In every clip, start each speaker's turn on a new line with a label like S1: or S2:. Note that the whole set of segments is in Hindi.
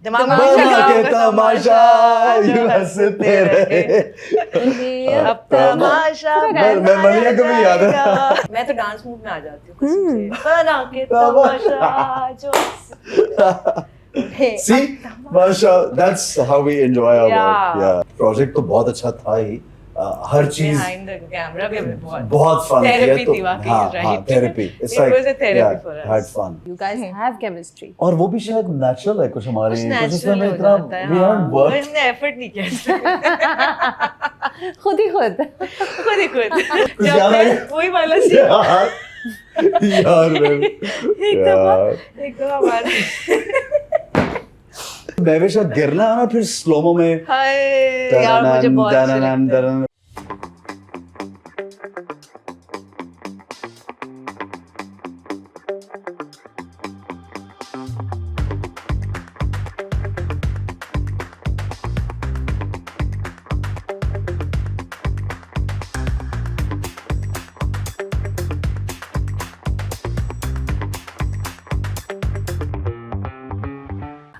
S1: दिमाग में
S2: बना के तमाशा यूं हंसते रहे।
S1: अब तमाशा
S2: मैं मलिया को भी याद है।
S1: मैं तो डांस मूव में आ जाती हूँ कसम से। बना के तमाशा जो
S2: See, Masha, that's how we enjoy our work.
S1: Yeah.
S2: Yeah. Project तो बहुत अच्छा था ही। हर चीज
S1: behind the camera भी
S2: बहुत fun किया
S1: therapy
S2: तो
S1: थी वाकई,
S2: हाँ
S1: right?
S2: हाँ therapy. It's
S1: It
S2: like
S1: was a therapy
S2: yeah,
S1: for us.
S2: had fun.
S3: You guys have chemistry.
S2: और वो भी शायद natural है कुछ हमारे
S1: कुछ
S2: कुछ उसमें
S1: natural
S2: में
S1: हो
S2: इतना
S1: जाता है,
S2: we
S1: हाँ।
S2: haven't worked.
S1: हमने effort नहीं किया
S3: खुद ही खुद।
S1: खुद ही खुद
S2: कुछ
S1: जब
S2: याद
S1: मैं
S2: आया?
S1: वही वाला सीन
S2: यार
S1: एक दफा हमारे
S2: मैं भी शायद गिरना है ना फिर स्लोमो में
S1: हाय यार मुझे बहुत अच्छा लगता है।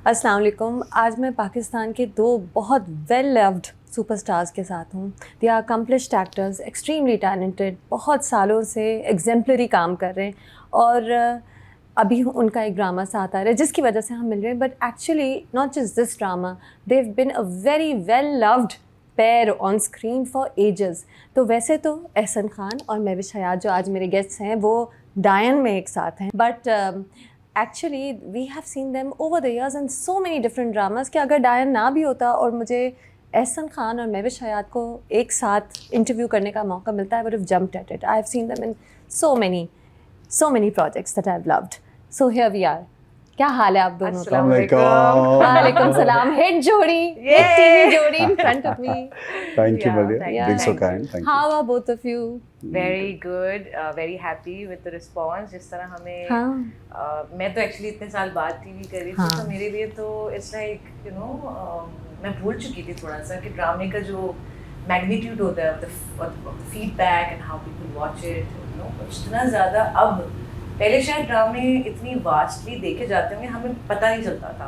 S3: अस्सलाम वालेकुम। आज मैं पाकिस्तान के दो बहुत वेल लव्ड सुपरस्टार्स के साथ हूँ। They are accomplished actors, extremely talented, बहुत सालों से एग्जेम्पलरी काम कर रहे हैं और अभी उनका एक ड्रामा साथ आ रहा है जिसकी वजह से हम मिल रहे हैं। But actually not just this drama, they have been a very well loved pair on screen for ages. तो वैसे तो एहसन खान और महविश हयात जो आज मेरे गेस्ट्स हैं वो डायन में एक साथ हैं, but actually we have seen them over the years in so many different dramas कि अगर डायन ना भी होता और मुझे एहसन खान और महविश हयात को एक साथ इंटरव्यू करने का मौका मिलता, I would have jumped at it. I have seen them in so many projects that I've loved. So here we are. क्या हाल है आप दोनों का? वालेकुम सलाम। हिट जोड़ी, हिट टीवी जोड़ी in front of me.
S2: Thank you, Malia.
S3: Yeah.
S2: Being so kind. Thank you.
S3: How are both of you?
S1: Very good, very happy with the response. जिस तरह हमें
S3: हाँ।
S1: मैं तो एक्चुअली इतने साल बाद टीवी कर रही थी, तो मेरे लिए तो इट्स लाइक यू नो मैं भूल चुकी थी थोड़ा सा कि ड्रामे का जो मैग्नीट्यूड होता है, the feedback and how people watch it, you know, इतना ज़्यादा अब पहले शायद ड्रामे इतनी वास्टली देखे जाते होंगे, हमें पता नहीं चलता था।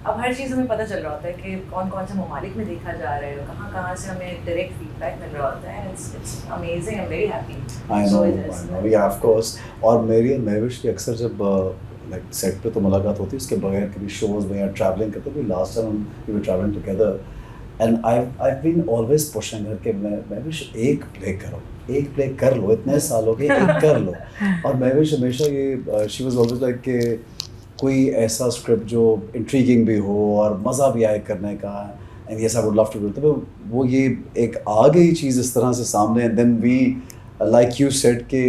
S1: अब हर चीज़ हमें पता चल रहा होता है कि कौन कौन से ममालिक में देखा जा रहा है, कहाँ कहाँ से हमें डायरेक्ट फीडबैक मिल रहा होता है। It's amazing, I am very happy.
S2: I know, yeah, of course. और मेरी और महविश की अक्सर जब लाइक सेट पे तो मुलाकात होती है, उसके बगैर कभी शोज में या ट्रैवलिंग करते थे। Last time we were travelling together and I been always pushing her कि महविश एक प्ले कर लो, इतने सालों के एक कर लो। और महविश हमेशा ये शी वाज ऑलवेज लाइक कि कोई ऐसा स्क्रिप्ट जो इंट्रीगिंग भी हो और मज़ा भी आए करने का, and yes I would love to do. तो वो ये एक आ गई चीज़ इस तरह से सामने, and then we like you said कि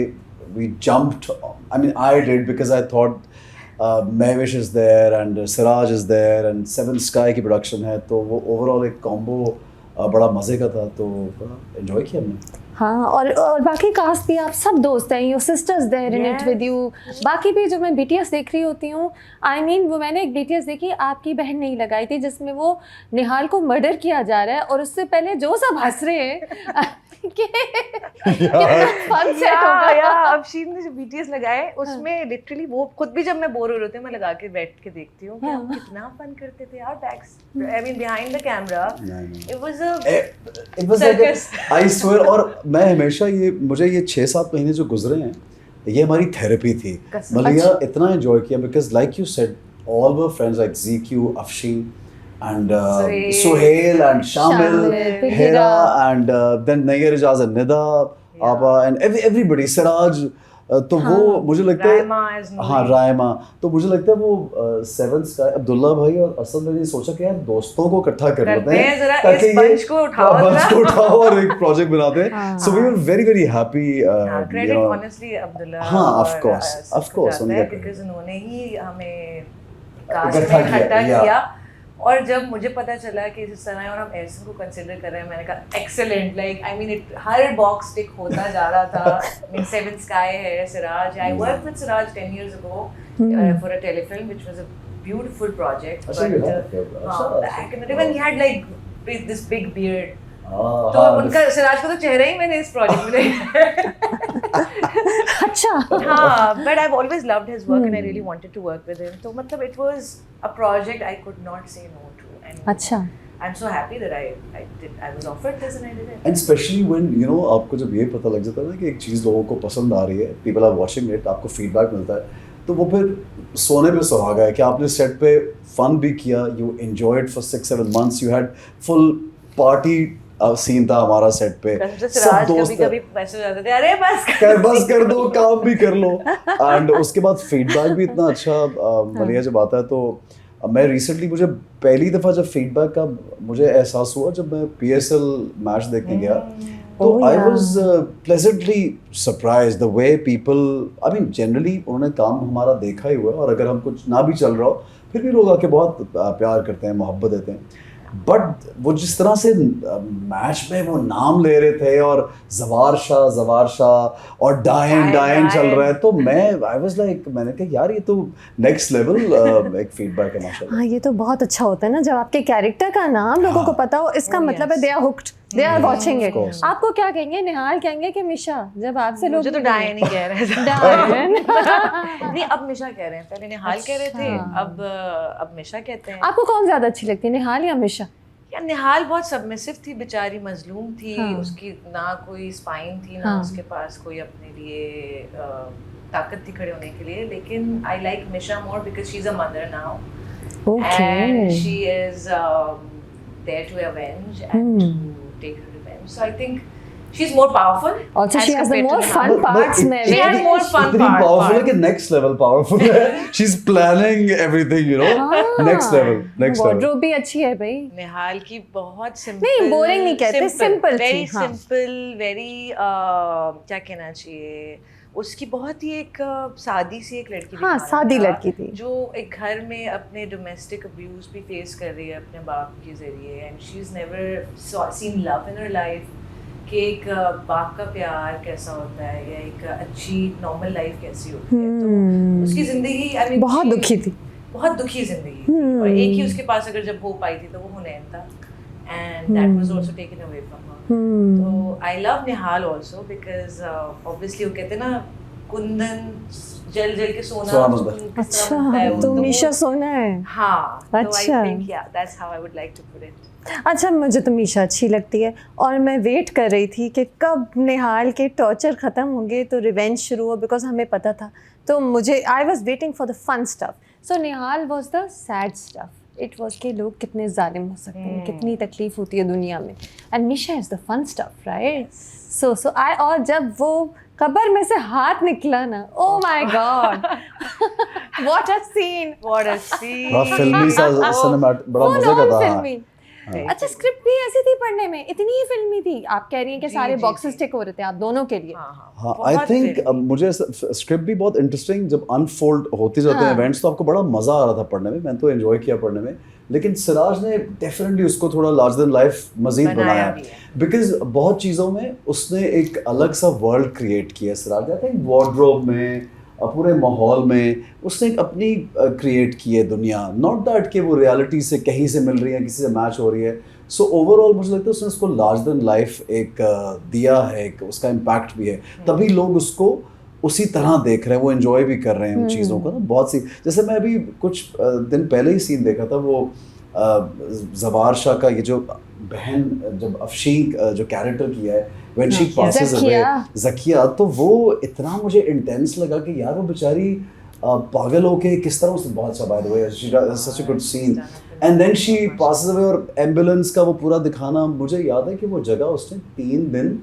S2: we jumped, I mean I did because I thought Mahwish is there and Siraj is there and Seven Sky की प्रोडक्शन है, तो वो ओवरऑल एक कॉम्बो बड़ा मज़े का था, तो बड़ा एंजॉय किया हमने।
S3: हाँ, और बाकी कास्ट भी आप सब दोस्त हैं, your sisters there in it with you. बाकी भी जो मैं BTS देख रही होती हूँ, आई मीन वो मैंने एक BTS देखी, आपकी बहन नहीं लगाई थी, जिसमें वो निहाल को मर्डर किया जा रहा है और उससे पहले जो सब हंस रहे हैं फन सेट होगा।
S1: या अब शीन ने जो BTS लगाए उसमें लिटरली वो खुद भी जब मैं बोर हो रही होती हूँ मैं लगा के बैठ के देखती हूँ कि हम कितना फन करते थे यार backs, I mean behind the camera it was
S2: like I swear। और मैं हमेशा मुझे ये 6-7 महीने जो गुजरे हैं ये हमारी थेरेपी थी। मलिया इतना एंजॉय किया because like you said all were friends like ZQ, Afsheen and Suhail and Shamil, Hera and then Nayyar Ijaz and Nida, Aba and everybody, Siraj, तो वो मुझे लगता है हाँ रायमा, तो मुझे लगता है वो सेवन स्काई अब्दुल्ला भाई और असद भाई ने सोचा कि यार दोस्तों को इकट्ठा कर लेते हैं ताकि
S1: बंच को
S2: उठाओ और एक प्रोजेक्ट बनाते हैं। So we were very happy,
S1: credit honestly Abdullah,
S2: हाँ ऑफ कोर्स
S1: बिकॉज़ उन्होंने ही हमें कास्ट में इकट्ठा किया। और जब मुझे पता चला कि इस तरह है और हम एहसन को कंसिडर कर रहे हैं, मैंने कहा excellent, like I mean it हर बॉक्स टिक होता जा रहा था। आई मीन सेवन स्काई है, Siraj, I work with Siraj 10 years ago for a telefilm which was a beautiful project, but back in the day when he had like this big beard, तो उनका सिराज का तो चेहरा ही मैंने इस प्रोजेक्ट में देखा।
S3: अच्छा
S1: हाँ, but I've always loved his work and I really wanted to work with him. तो मतलब it was a project I could not say no to. And
S3: अच्छा
S1: I'm so happy that I was offered this and I did it.
S2: And specially when you know आपको जब ये पता लग जाता है ना कि एक चीज़ लोगों को पसंद आ रही है, पीपल आर वाचिंग इट, आपको फीडबैक मिलता है, तो वो फिर सोने पे सुहागा है कि आपने सेट पे फन भी किया, you enjoyed for 6-7 months, you had full party scene था हमारा सेट पे, सब दोस्त
S1: कभी मैसेज आते थे, अरे
S2: बस कर दो, काम भी कर लो, एंड उसके बाद फीडबैक भी इतना अच्छा मलिया जब आता है। तो मैं रिसेंटली, मुझे पहली दफ़ा जब फीडबैक का मुझे एहसास हुआ जब मैं PSL मैच देखने गया, तो I was pleasantly surprised the way people, I mean generally उन्होंने काम हमारा देखा ही हुआ है, और अगर हम कुछ ना भी चल रहा हो फिर भी लोग आके बहुत प्यार करते हैं, मोहब्बत देते हैं। बट वो जिस तरह से मैच में वो नाम ले रहे थे और जवार शाह और डायन चल रहा है, तो मैं आई वाज लाइक, मैंने कहा यार ये तो नेक्स्ट लेवल एक फीडबैक है माशाल्लाह।
S3: हाँ, ये तो बहुत अच्छा होता है ना जब आपके कैरेक्टर का नाम लोगों को पता हो, इसका मतलब है they are hooked, they are watching it. आपको क्या कहेंगे, निहाल कहेंगे कि मिशा? जब आपसे लोग,
S1: मुझे तो डायन ही कह रहे थे।
S3: डायन
S1: नहीं, अब मिशा कह रहे हैं, पहले निहाल कह रहे थे, अब मिशा कहते हैं।
S3: आपको कौन ज्यादा अच्छी लगती है, निहाल या मिशा?
S1: यार निहाल बहुत सबमिसिव थी, बेचारी मजलूम थी, उसकी ना कोई स्पाइन थी, ना उसके पास कोई अपने लिए ताकत थी खड़े होने के लिए। लेकिन I like Misha more because she is a mother now, and she is there to avenge and to take her revenge. So I think she's more powerful.
S3: Also, she has the more fun parts.
S1: She has more fun
S2: इतनी
S1: parts.
S2: powerful है कि next level powerful है। She's planning everything, you know, next level.
S3: Wardrobe भी अच्छी है भाई।
S1: निहाल की बहुत सिंपल,
S3: नहीं बोरिंग नहीं कहते, सिंपल
S1: वेरी सिंपल, वेरी क्या कहना चाहिए, उसकी बहुत ही एक सादी सी एक लड़की,
S3: हाँ सादी लड़की थी,
S1: जो एक घर में अपने डोमेस्टिक अब्यूज भी फेस कर रही है अपने बाप के जरिए, and she is never seen love in her life, कि एक बाप का प्यार कैसा होता है या एक अच्छी नॉर्मल लाइफ कैसी होती है। तो उसकी जिंदगी आई मीन
S3: बहुत दुखी थी,
S1: बहुत दुखी जिंदगी थी, और एक ही उसके पास अगर जब होप आई थी तो वो हुनैन था, and that was also taken away from her. तो I love Nihal also because obviously वो कहते हैं ना, कुंदन जल के सोना
S3: अच्छा, तो मीशा सोना है।
S1: हाँ,
S3: अच्छा,
S1: that's how I would like to put it.
S3: अच्छा, मुझे तो मीशा अच्छी लगती है, और मैं वेट कर रही थी कि कब निहाल के टॉर्चर ख़त्म होंगे तो रिवेंज शुरू हो, बिकॉज हमें पता था। तो मुझे I was waiting for the fun stuff. So Nihal was the sad stuff, it was कि लोग कितने जालिम हो सकते हैं, कितनी तकलीफ होती है दुनिया में, and Misha is the fun stuff, right? So I, और जब वो कब्र में से हाथ निकला ना, oh my god, what a scene,
S2: बड़ा फिल्मी सा सिनेमैटिक, बड़ा मजे का था।
S3: फिल्मी। अच्छा, स्क्रिप्ट भी ऐसी थी पढ़ने में, इतनी ही फिल्मी थी? आप कह रही हैं कि सारे बॉक्सेस टिक हो रहे थे आप दोनों के लिए।
S2: हाँ, आई थिंक मुझे स्क्रिप्ट भी बहुत इंटरेस्टिंग जब अनफोल्ड होते जाते हैं इवेंट्स, तो आपको बड़ा मजा आ रहा था पढ़ने में, मैंने तो एंजॉय किया पढ़ने में। लेकिन सिराज ने डेफिनेटली उसको थोड़ा लार्जर देन लाइफ मजीद बनाया, बिकॉज बहुत चीज़ों में उसने एक अलग सा वर्ल्ड क्रिएट किया सिराज ने। आई थिंक वार्डरोब में, पूरे माहौल में उसने एक अपनी क्रिएट की है दुनिया, नॉट दैट कि वो रियलिटी से कहीं से मिल रही है, किसी से मैच हो रही है। सो ओवरऑल मुझे लगता है उसने उसको लार्जर देन लाइफ एक दिया है, एक उसका इम्पैक्ट भी है, तभी लोग उसको उसी तरह देख रहे हैं, वो एंजॉय भी कर रहे हैं उन चीज़ों को ना। बहुत सी, जैसे मैं अभी कुछ दिन पहले ही सीन देखा था, वो जवार शाह का ये जो बहन, जब अफशीन जो कैरेक्टर किया है, when she passes away, Zakia, तो वो इतना मुझे इंटेंस लगा कि यार वो बेचारी पागल होके किस तरह उसने, बहुत अच्छा by the way, such a good scene, and then she passes away, और एम्बुलेंस का वो पूरा दिखाना, मुझे याद है कि वो जगह उसने 3 दिन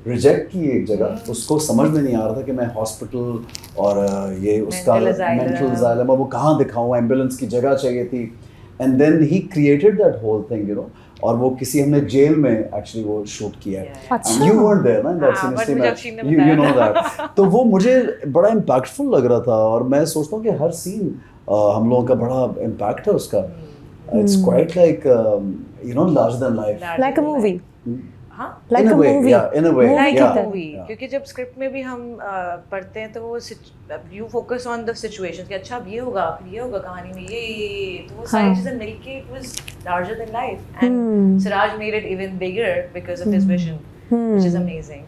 S2: रिजेक्ट की, एक जगह उसको समझ में नहीं आ रहा था कि मैं हॉस्पिटल और ये उसका मेंटल असाइलम, वो कहाँ दिखाऊँ, एम्बुलेंस की जगह चाहिए थी, and then he created that whole thing, you know. और वो किसी, हमने जेल में एक्चुअली वो शूट किया है, एंड यू weren't there ना, that scene, you know that। तो वो मुझे बड़ा इम्पैक्टफुल लग रहा था, और मैं सोचता हूँ कि हर सीन हम लोगों का बड़ा इम्पैक्ट है उसका। It's quite like you know larger than life,
S3: like a movie,
S2: in a way,
S1: like a movie, क्योंकि जब स्क्रिप्ट में भी हम पढ़ते हैं तो वो you focus on the situation कि अच्छा अब ये होगा, फिर ये होगा कहानी में, ये तो वो सारी चीजें मिलके it was larger than life, and Siraj made it even bigger because of his vision, which is amazing.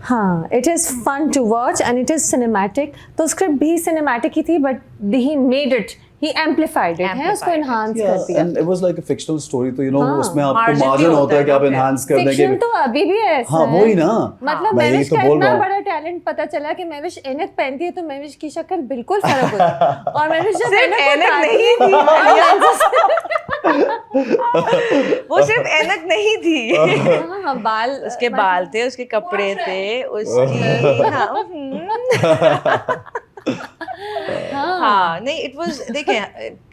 S3: हाँ, it is fun to watch and it is cinematic. तो स्क्रिप्ट भी cinematic ही थी, but he made it, he amplified it, है उसको enhance कर दिया.
S2: and it was like a fictional story, तो you know
S3: हाँ.
S2: उसमें आपको
S1: Margin भी
S2: मार्जिन
S1: होता
S2: होता है
S1: है
S2: कि आप
S1: ना,
S2: enhance करने के.
S3: Fiction तो अभी भी ऐसा
S2: हाँ
S3: है.
S2: वही ना.
S3: मतलब
S2: मैं यही
S3: महविश
S2: तो
S3: का
S2: बोल
S3: इतना
S2: रहा हूँ.
S3: बड़ा टैलेंट पता चला कि महविश ऐनक पहनती है तो महविश की शक्ल बिल्कुल फर्क होती है. और महविश जब
S1: सिर्फ
S3: ऐनक
S1: ऐनक
S3: उतारती
S1: नहीं
S3: है,
S1: वो सिर्फ ऐनक नहीं थी,
S3: हाँ, हाँ, बाल
S1: उसके बाल थे, उसके कपड़े थे, उसकी हाँ नहीं, इट वाज, देखें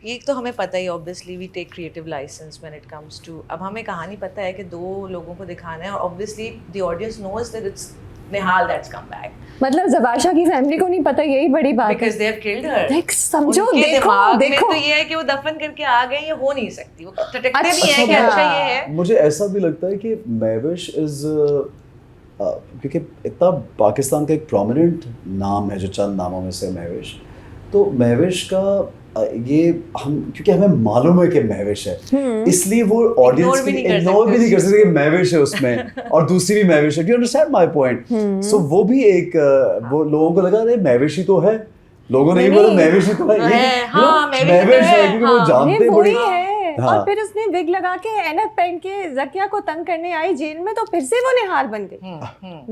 S1: ये तो हमें पता ही, obviously we take creative licence when it comes to, अब हमें कहानी पता है कि 2 लोगों को दिखाना है और obviously the audience knows that it's Nihal that's come back,
S3: मतलब जबाशा की फैमिली को नहीं पता, यही बड़ी बात है.
S1: Because they have killed her.
S3: देख समझो,
S1: उनके
S3: देखो
S1: दिमाग में
S3: देखो
S1: तो ये है कि वो दफन करके आ गए, ये हो नहीं सकती, वो टटकते भी
S3: अच्छा,
S1: हैं कि अच्छा ये है.
S2: मुझे ऐसा भी लगता है कि महविश इज क्योंकि इतना पाकिस्तान का एक प्रोमिनेंट नाम है जो चंद नामों में से महविश, तो महविश का ये हम, क्योंकि हमें मालूम है कि महविश है, इसलिए वो ऑडियंस
S1: भी नहीं कर
S2: इग्नोर भी
S1: सकते
S2: नहीं कर सकते कि महविश है उसमें और दूसरी भी महविश है. Do you understand my point? So वो भी एक वो लोगों को लगा अरे महविश ही तो है, लोगों ने ही बोला महविश ही तो है,
S1: हाँ,
S2: महविश है क्योंकि वो जानते
S3: वही
S2: बड़ी.
S3: है.
S2: हाँ.
S3: और फिर उसने विग लगा के ऐनक पहन के जकिया को तंग करने आई जेल में, तो फिर से वो निहाल बन गई.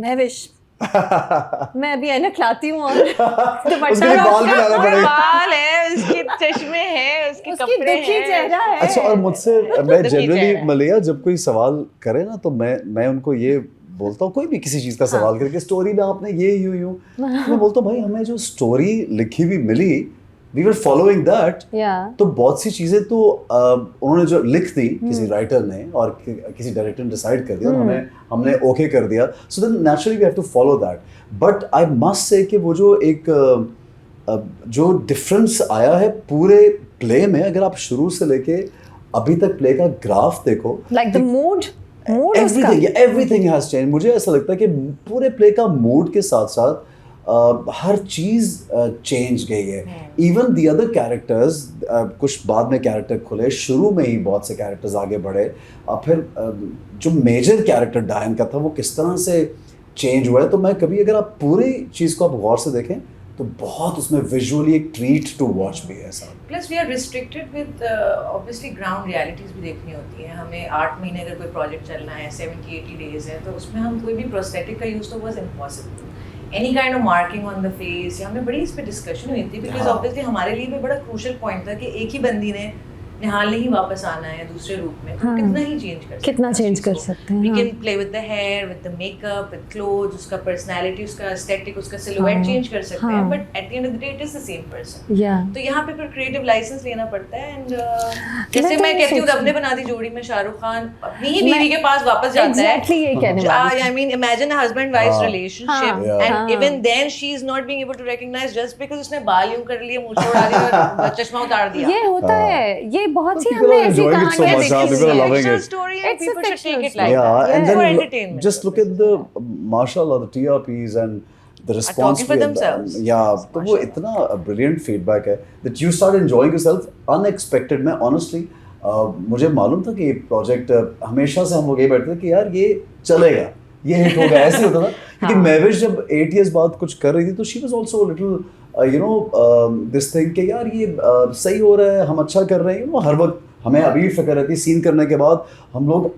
S3: महविश मैं अभी ऐनक लाती हूँ और
S2: उसके लिए बाल भी लाना पड़ेगा.
S1: बाल है, उसके चश्मे हैं, उसके
S3: उसकी
S1: कपड़े
S3: दुखी
S1: हैं.
S3: चेहरा है.
S2: अच्छा, और मुझसे मैं
S1: तो
S2: जनरली
S1: चेहरा है.
S2: मलिया जब कोई सवाल करे ना तो मैं उनको ये बोलता हूँ, कोई भी किसी चीज़ का सवाल करके स्टोरी में आपने ये यूं मैं बोलता हूँ भाई हमें जो स्टोरी लिखी हुई मिली, वी वर फॉलोइंग दैट. तो बहुत सी चीज़ें तो उन्होंने जो लिख दी किसी राइटर ने और किसी डायरेक्टर ने डिसाइड कर दिया और हमने ओके कर दिया, so then naturally we have to follow that. But I must say कि वो जो एक जो डिफरेंस आया है पूरे प्ले में, अगर आप शुरू से लेके अभी तक प्ले का ग्राफ देखो,
S3: like the mood
S2: everything has change. मुझे ऐसा लगता है कि पूरे प्ले का मूड के साथ साथ हर चीज़ चेंज गई है. इवन दी अदर कैरेक्टर्स, कुछ बाद में कैरेक्टर खुले, शुरू में ही बहुत से कैरेक्टर्स आगे बढ़े, और फिर जो मेजर कैरेक्टर डायन का था वो किस तरह से चेंज हुआ है. तो मैं कभी, अगर आप पूरी चीज़ को आप गौर से देखें तो बहुत उसमें विजुअली एक ट्रीट टू वॉच भी है ऐसा.
S1: Plus we are restricted with obviously ground realities भी देखनी होती है हमें. 8 महीने अगर कोई प्रोजेक्ट चलना है, 70-80 डेज है, तो उसमें हम कोई भी प्रोस्थेटिक का यूज़ तो was impossible. Any kind of marking on the face, या हमें बड़ी इस पर डिस्कशन हुई थी, बिकॉज ऑब्वियसली हमारे लिए भी बड़ा क्रूशल पॉइंट था कि एक ही बंदी ने निहाल नहीं वापस आना है दूसरे रूप में, तो कितना ही चेंज कर सकते हैं,
S3: कितना चेंज कर सकते हैं.
S1: We can play with the hair, with the makeup, with clothes, उसका पर्सनालिटी, उसका एस्थेटिक, उसका सिलुएट चेंज कर सकते हैं, but at the end of the day it is the same person. तो यहाँ पे फिर क्रिएटिव लाइसेंस लेना पड़ता है. एंड जैसे मैं कहती हूँ रब ने बना दी जोड़ी में, शाहरुख खान अपनी ही बीवी के पास वापस जाता है.
S3: एग्जैक्टली ये कहने वाली.
S1: I mean, imagine a husband-wife relationship, and even then she is not being able to recognize just because उसने बाल यूं कर लिए, मूंछ उड़ा दी और चश्मा उतार दिया.
S3: ये होता है, ये बहुत सी
S2: People
S3: हमने
S2: are
S3: ऐसी
S2: enjoying it so
S3: कहानियां
S2: much now,
S3: देखी
S2: people are
S3: हैं.
S2: loving
S1: Fictional
S2: it.
S1: story, and
S3: It's a
S1: people should take
S3: fictional
S1: it like
S2: Yeah,
S1: that.
S2: and
S1: It's for
S2: then
S1: entertainment.
S2: just look at the mashallah, the TRPs and the response
S1: talking for
S2: we-
S1: themselves.
S2: Yeah, तो वो इतना brilliant feedback है that you start enjoying yourself unexpected. मैं honestly मुझे मालूम था कि ये प्रोजेक्ट हमेशा से हम लोग ये बैठते थे कि यार ये चलेगा, ये हिट होगा, ऐसे होता था. क्योंकि महविश जब 8 years बाद कुछ कर रही थी तो she was also a little this thing कि यार ये सही हो रहा है, हम अच्छा कर रहे हैं. हर वक्त हमें अभी फिक्र रहती है सीन करने के बाद हम लोग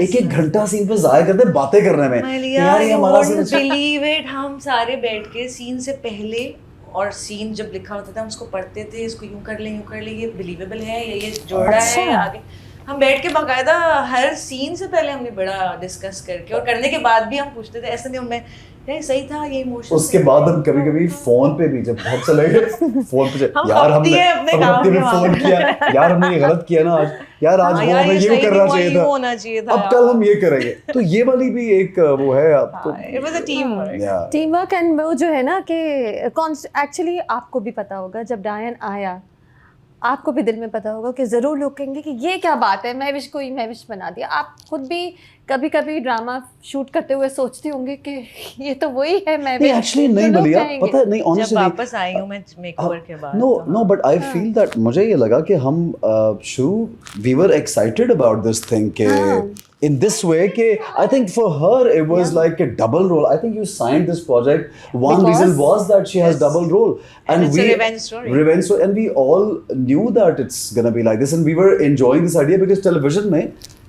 S2: 1-1 घंटा सीन पे जाया करते हैं बातें करने में.
S1: यार
S2: ये हमारा सीन
S1: बिलीव इट, हम सारे बैठ के सीन से पहले, और सीन जब लिखा होता था हम उसको पढ़ते थे, इसको यूं कर ले ये बिलीवेबल है या ये जोड़ा है या आगे. हम बैठ के बाकायदा हर सीन से पहले हमने बड़ा डिस्कस करके, और करने के बाद भी हम पूछते थे, ऐसा नहीं मैं यार सही था ये इमोशन.
S2: उसके बाद हम कभी-कभी फोन पे भी जब बहुत चले गए फोन पे यार हमने फोन किया, यार हमने ये गलत किया ना आज, यार आज वो हमें ये करना चाहिए था, अब कल हम ये करेंगे. तो ये वाली भी एक वो है आपको.
S1: It was a team
S3: work and वो जो है ना कि एक्चुअली आपको भी पता होगा जब डायन आया, आपको भी दिल में पता होगा कि ज़रूर लोग कहेंगे कि ये क्या बात है, महविश को ही महविश बना दिया. आप खुद भी कभी कभी ड्रामा शूट करते हुए सोचते होंगे कि ये तो वही है महविश.
S2: एक्चुअली नहीं बलिया, पता है नहीं ऑनेस्टली
S1: जब वापस आई हूं मैं मेकओवर के बाद,
S2: no but I feel that मुझे ये लगा कि हम शुरू we were excited about this thing के in this way कि I think for her it was like a double role. I think you signed this project. One
S1: Because-
S2: reason was that she has double role,
S1: And it's a revenge story.
S2: Revenge story, and we all knew that it's gonna be like this, and we were enjoying this idea because television में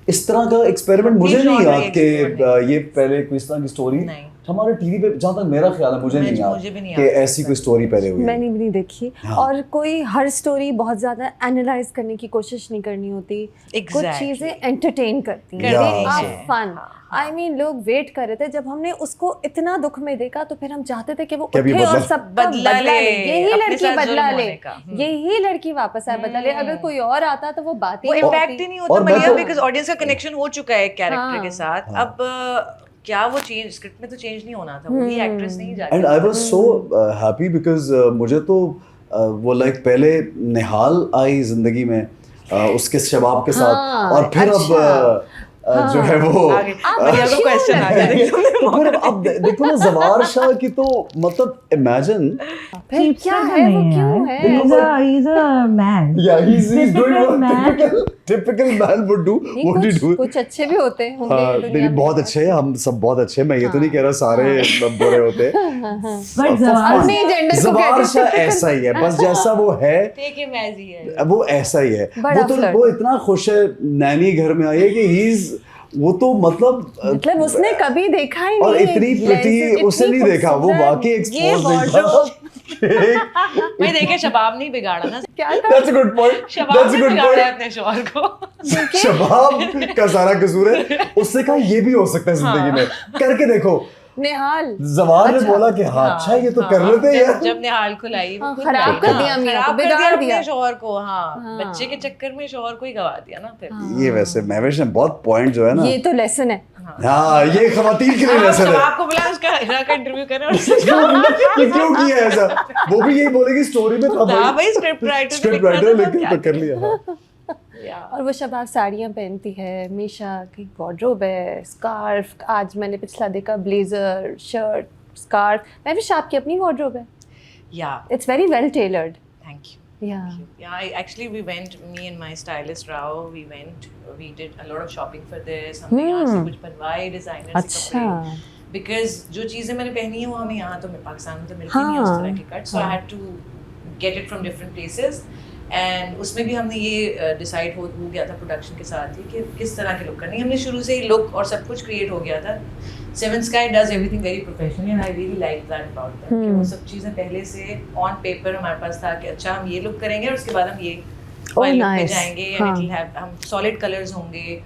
S2: इस तरह का experiment मुझे नहीं
S1: genre
S2: याद कि
S1: experiment
S2: ये पहले कोई इस तरह की story
S1: नहीं।
S2: हमारे टीवी पे जहाँ तक मेरा ख्याल है मुझे नहीं
S1: मुझे भी नहीं
S2: याद कि
S1: याद
S2: ऐसी कोई स्टोरी पहले हुई है।
S3: मैंने भी नहीं देखी।
S2: हाँ।
S3: और कोई हर स्टोरी बहुत ज़्यादा एनालाइज करने की कोशिश नहीं करनी होती। कुछ
S1: Exactly.
S3: चीज़ें एंटरटेन करती हैं,
S2: करती
S3: आप
S1: हैं।
S3: फन। आई मीन लोग वेट कर रहे थे जब हमने उसको इतना दुख में देखा तो फिर हम चाहते थे कि वो
S2: कभी
S3: उठे और
S2: बदला-
S3: सब
S1: बदला ले,
S3: यही
S1: अपने
S3: लड़की
S1: साथ
S3: बदला
S1: जुल्म
S3: ले,
S1: होने का।
S3: यही लड़की वापस आए बदला ले। अगर कोई और आता तो वो बात ही
S1: वो
S3: नहीं
S1: इम्पैक्ट
S3: होती।
S1: ही नहीं होता
S2: और मैं
S1: मलिया
S2: तो-
S1: बिकॉज ऑडियंस का कनेक्शन हो चुका है कैरेक्टर
S3: हाँ।
S1: के साथ। अब क्या वो चेंज स्क्रिप्ट में तो चेंज नहीं होना था, वही एक्ट्रेस नहीं जाती।
S2: And I was so happy because मुझे तो वो like पहले निहाल आई जिंदगी में उसके शबाब के साथ
S3: हाँ,
S2: और फिर अब जो है वो
S1: आगे मलिया को क्वेश्चन आ गया देखो।
S2: तो फिर अब देखो ना जवार शाह की तो मतलब इमेजिन
S3: फिर क्या है वो क्यों है?
S4: He's a man.
S2: yeah he's doing
S4: Typical
S2: what
S4: man.
S2: typical man would do
S3: नहीं,
S2: what he do
S3: कुछ अच्छे भी होते होंगे
S2: हाँ
S3: दुनिया
S2: नहीं
S3: में।
S2: बहुत अच्छे हैं हम सब बहुत अच्छे हैं मैं ये तो नहीं कह रहा सारे बुरे होते
S4: But Zawar,
S3: अपने जेंडर को
S2: जवार
S3: कहते
S2: शाह ऐसा ही है बस जैसा वो है
S1: टेक हिम एज ही है।
S2: वो ऐसा ही है
S3: बड़ा
S2: वो तो
S3: flirt।
S2: वो इतना खुश है नैनी घर में आई है कि वो तो
S3: मतलब उसने कभी देखा ही नहीं
S2: और
S3: है
S2: इतनी
S3: ये
S2: प्रिटी
S3: इतनी
S2: उसने नहीं देखा वो
S3: खूबसूरत,
S2: वाकई
S3: ये
S2: एक्सपोज नहीं
S3: wardrobe,
S2: था
S1: भाई देखे शबाब नहीं बिगाड़ा ना,
S3: क्या था?
S2: That's a good point.
S1: Shabab
S2: That's a
S1: ने
S2: good
S1: बिगाड़ा है
S2: point.
S1: अपने शोहर को।
S2: शबाब का सारा कसूर है उससे कहा ये भी हो सकता है जिंदगी में करके देखो
S3: निहाल
S2: जवार ने बोला कि हाँ अच्छा ये तो कर लेते हैं यार
S1: जब निहाल को लाई वो
S3: हाँ,
S1: खुद
S3: खराब
S1: लाई
S3: कर
S1: ना,
S3: दिया मियां को,
S1: खराब कर
S3: बिगाड़
S1: दिया
S3: दिया।
S1: अपने शोहर को। हाँ
S3: हाँ।
S1: बच्चे के चक्कर में शोहर को ही गवा दिया ना फिर।
S2: ये वैसे महविश ने बहुत पॉइंट जो है ना
S3: ये तो लेसन है।
S2: हाँ ये खवातीन के लिए
S1: आप
S2: लेसन है
S1: शबाब को बुला उसका हिरा का इंटरव्यू करें और उससे
S2: ये क्यों किया ऐसा वो भी यही बोलेगी स्टोरी में था
S1: हाँ भाई स्क्रिप्ट राइटर
S2: स्क्रिप्ट राइटर लेके तो कर लिया हाँ।
S3: और वो शबाब साड़ियाँ पहनती है, मीशा की वार्डरोब है, स्कार्फ। आज मैंने पिछला देखा ब्लेजर, शर्ट, स्कार्फ। मैं भी शाप की अपनी वार्डरोब है।
S1: या
S3: it's very well tailored.
S1: Thank you.
S3: या
S1: Actually we went, me and my stylist Rao, we did a lot of shopping for this. हमने यहाँ से कुछ बनवाए डिजाइनर से
S3: अच्छा।
S1: कपड़े, because जो चीजें मैंने पहनी है वो हमें यहाँ तो पाकिस्तान में तो मिलती नहीं है उस तरह के cut, so I had to get it from different places. And उसमें भी हमने ये डिसाइड हो गया था प्रोडक्शन के साथ ही कि किस तरह की लुक करनी है। हमने शुरू से ही लुक और सब कुछ क्रिएट हो गया था। Seven sky does everything very professionally and I really like that about that कि वो सब चीज़ें पहले से ऑन पेपर हमारे पास था कि अच्छा हम ये लुक करेंगे और उसके बाद हम ये वाइल्ड लुक पे
S3: nice.
S1: जाएंगे एंड इट विल हैव हम सॉलिड कलर्स होंगे,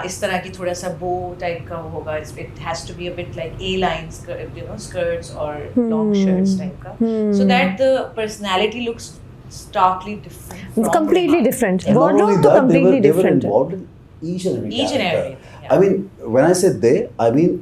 S1: इस तरह की थोड़ा सा बो टाइप का होगा, it has to be a bit like A lines you know skirts और लॉन्ग शर्ट्स टाइप का, so that the personality looks starkly different from
S3: completely
S1: Nihal.
S3: different.
S2: And not only
S3: Wardrobe तो
S2: that,
S3: completely
S2: they were
S3: different.
S2: involved in each and every
S1: Each and
S2: character.
S1: everything, yeah.
S2: I mean, when I say they, I mean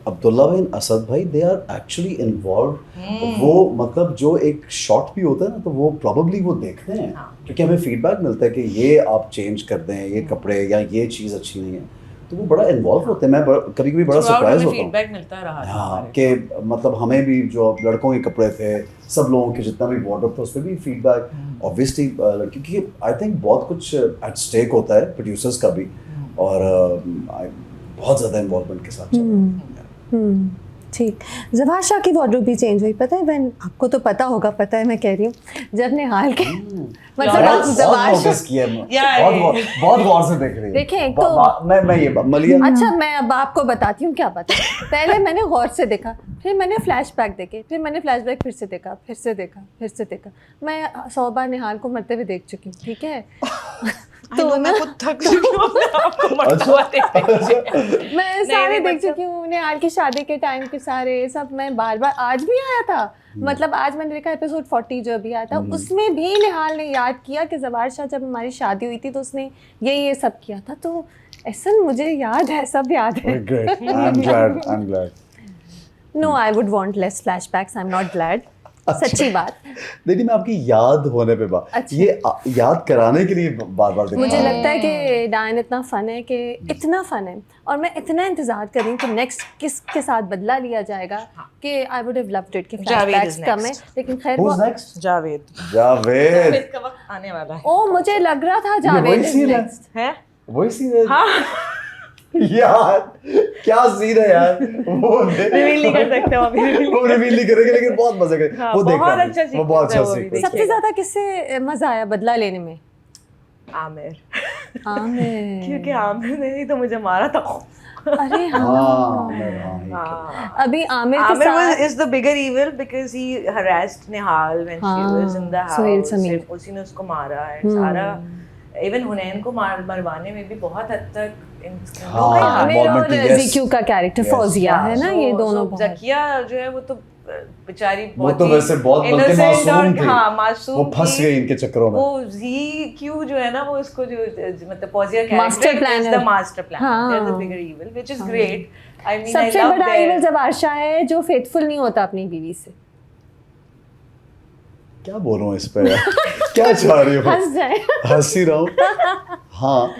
S2: Abdullah bhai and Asad bhai, they are actually involved. वो मतलब जो एक शॉट भी होता है ना तो वो probably वो देखते हैं
S1: हाँ.
S2: क्योंकि हमें फीडबैक मिलता है कि ये आप चेंज कर दें, ये कपड़े या ये चीज़ अच्छी नहीं है, तो वो बड़ा इन्वॉल्व होते हैं। मैं कभी कभी बड़ा
S1: Throughout
S2: सरप्राइज
S1: हमें
S2: होता हूँ
S1: feedback मिलता रहा है
S2: हाँ
S1: हमारे।
S2: कि मतलब हमें भी जो लड़कों के कपड़े थे सब लोगों के जितना भी वार्डरोब था उस पर भी फीडबैक ऑब्वियसली क्योंकि आई थिंक बहुत कुछ एट स्टेक होता है प्रोड्यूसर्स का भी और बहुत ज़्यादा इन्वॉल्वमेंट के साथ चल रहा है।
S3: ठीक। ज़वार शाह की वार्डरोब भी चेंज हुई, पता है बहन? आपको तो पता होगा, पता है मैं कह रही हूँ, जब निहाल के मतलब आप
S2: बहुत
S3: ज़वार शाह
S2: नोटिस किया है,
S1: Yeah,
S2: बहुत गौर से देख रही है।
S3: देखें, एक
S2: मैं ये मलिया
S3: अच्छा मैं अब आपको बताती हूँ क्या पता। पहले मैंने गौर से देखा, फिर मैंने फ्लैशबैक देखे, फिर मैंने फ्लैशबैक फिर से देखा, फिर से देखा, फिर से देखा। मैं 100 बार निहाल को मरते हुए देख चुकी हूँ, ठीक है?
S1: तो मैं खुद थक चुकी हूँ अपने आप को मरते हुए देख-देख।
S3: मैं सारे
S1: नहीं,
S3: देख
S1: मतलब-
S3: चुकी हूँ, निहाल की शादी के टाइम के सारे सब मैं बार बार। आज भी आया था, मतलब आज मैंने देखा एपिसोड 40 जो अभी आया था, उसमें भी निहाल ने याद किया कि ज़वार शाह जब हमारी शादी हुई थी तो उसने ये सब किया था। तो ऐसा मुझे याद है, सब याद है।
S2: Great I am glad
S3: no I would want less flashbacks, I am not glad. सच्ची बात।
S2: देखिए मैं आपकी याद होने पे बात
S3: अच्छा।
S2: ये याद कराने के लिए बार बार देखता
S3: मुझे
S2: हूँ।
S3: लगता है कि डायन इतना फ़न है कि इतना फ़न है और मैं इतना इंतज़ार कर रही हूँ कि नेक्स्ट किसके साथ बदला लिया जाएगा कि I would have loved it कि
S1: जावेद
S3: फ्लैशबैक्स
S1: is
S3: कम है,
S1: next.
S3: लेकिन खैर
S2: Who's
S3: वो
S2: next?
S1: जावेद
S2: जावेद
S1: का वक्त आने वाला है।
S3: ओ मुझे लग रहा था जावेद
S2: वही
S3: is
S2: scene है।
S3: next.
S1: है
S2: वही सीन है
S1: हाँ
S2: यार क्या सीन है यार, वो
S1: रिवील नहीं कर सकते अभी,
S2: वो रिवील नहीं करेंगे, लेकिन बहुत मजे कर,
S1: हाँ,
S2: वो देखना,
S1: बहुत अच्छा
S2: वो बहुत
S1: सीक्वेंस है
S2: अच्छा
S1: वो भी,
S2: सीक्वेंस।
S3: सबसे ज्यादा किससे मजा आया बदला लेने में?
S1: आमिर।
S3: आमिर,
S1: क्योंकि आमिर ने ही तो मुझे मारा था।
S3: अरे
S2: हाँ
S3: हाँ,
S1: हाँ।
S3: अभी आमिर के
S1: Amir
S3: साथ
S1: is the bigger evil because he harassed Nihal when she
S3: हाँ,
S1: was in the
S3: Suhail
S1: house.
S3: Sameer.
S1: सिर्फ उसी ने उसको मारा है। सारा इवन हुनैन को मरवाने में भी बहुत हद तक
S2: हाँ,
S3: आमिर और
S2: involvement थी, yes.
S3: ज़िक्यू का कैरेक्टर
S2: Yes.
S3: फौजिया है ना, ये दोनों बहुत
S1: जकिया जो है वो तो बेचारी
S2: वो तो वैसे बहुत बल्कि
S1: innocent
S2: मासूम
S1: और-
S2: थी,
S1: हाँ, मासूम
S2: वो फंस
S1: थी।
S2: गई इनके चक्करों में।
S1: वो ZQ जो है ना, वो उसको जो मतलब Fauzia
S3: Master
S1: character
S3: planner।
S1: is the master planner.
S3: हाँ।
S1: They're the bigger evil, which is great. I mean, I
S3: सबसे
S1: love
S3: बड़ा
S1: their-
S3: इवल ज़वारशा है जो फेथफुल नहीं होता अपनी बीवी से।
S2: क्या बोल रहा हूँ इस पे यार, क्या चाह रही हो?
S3: हंस जाए।
S2: हंस ही रहा हूँ। हाँ,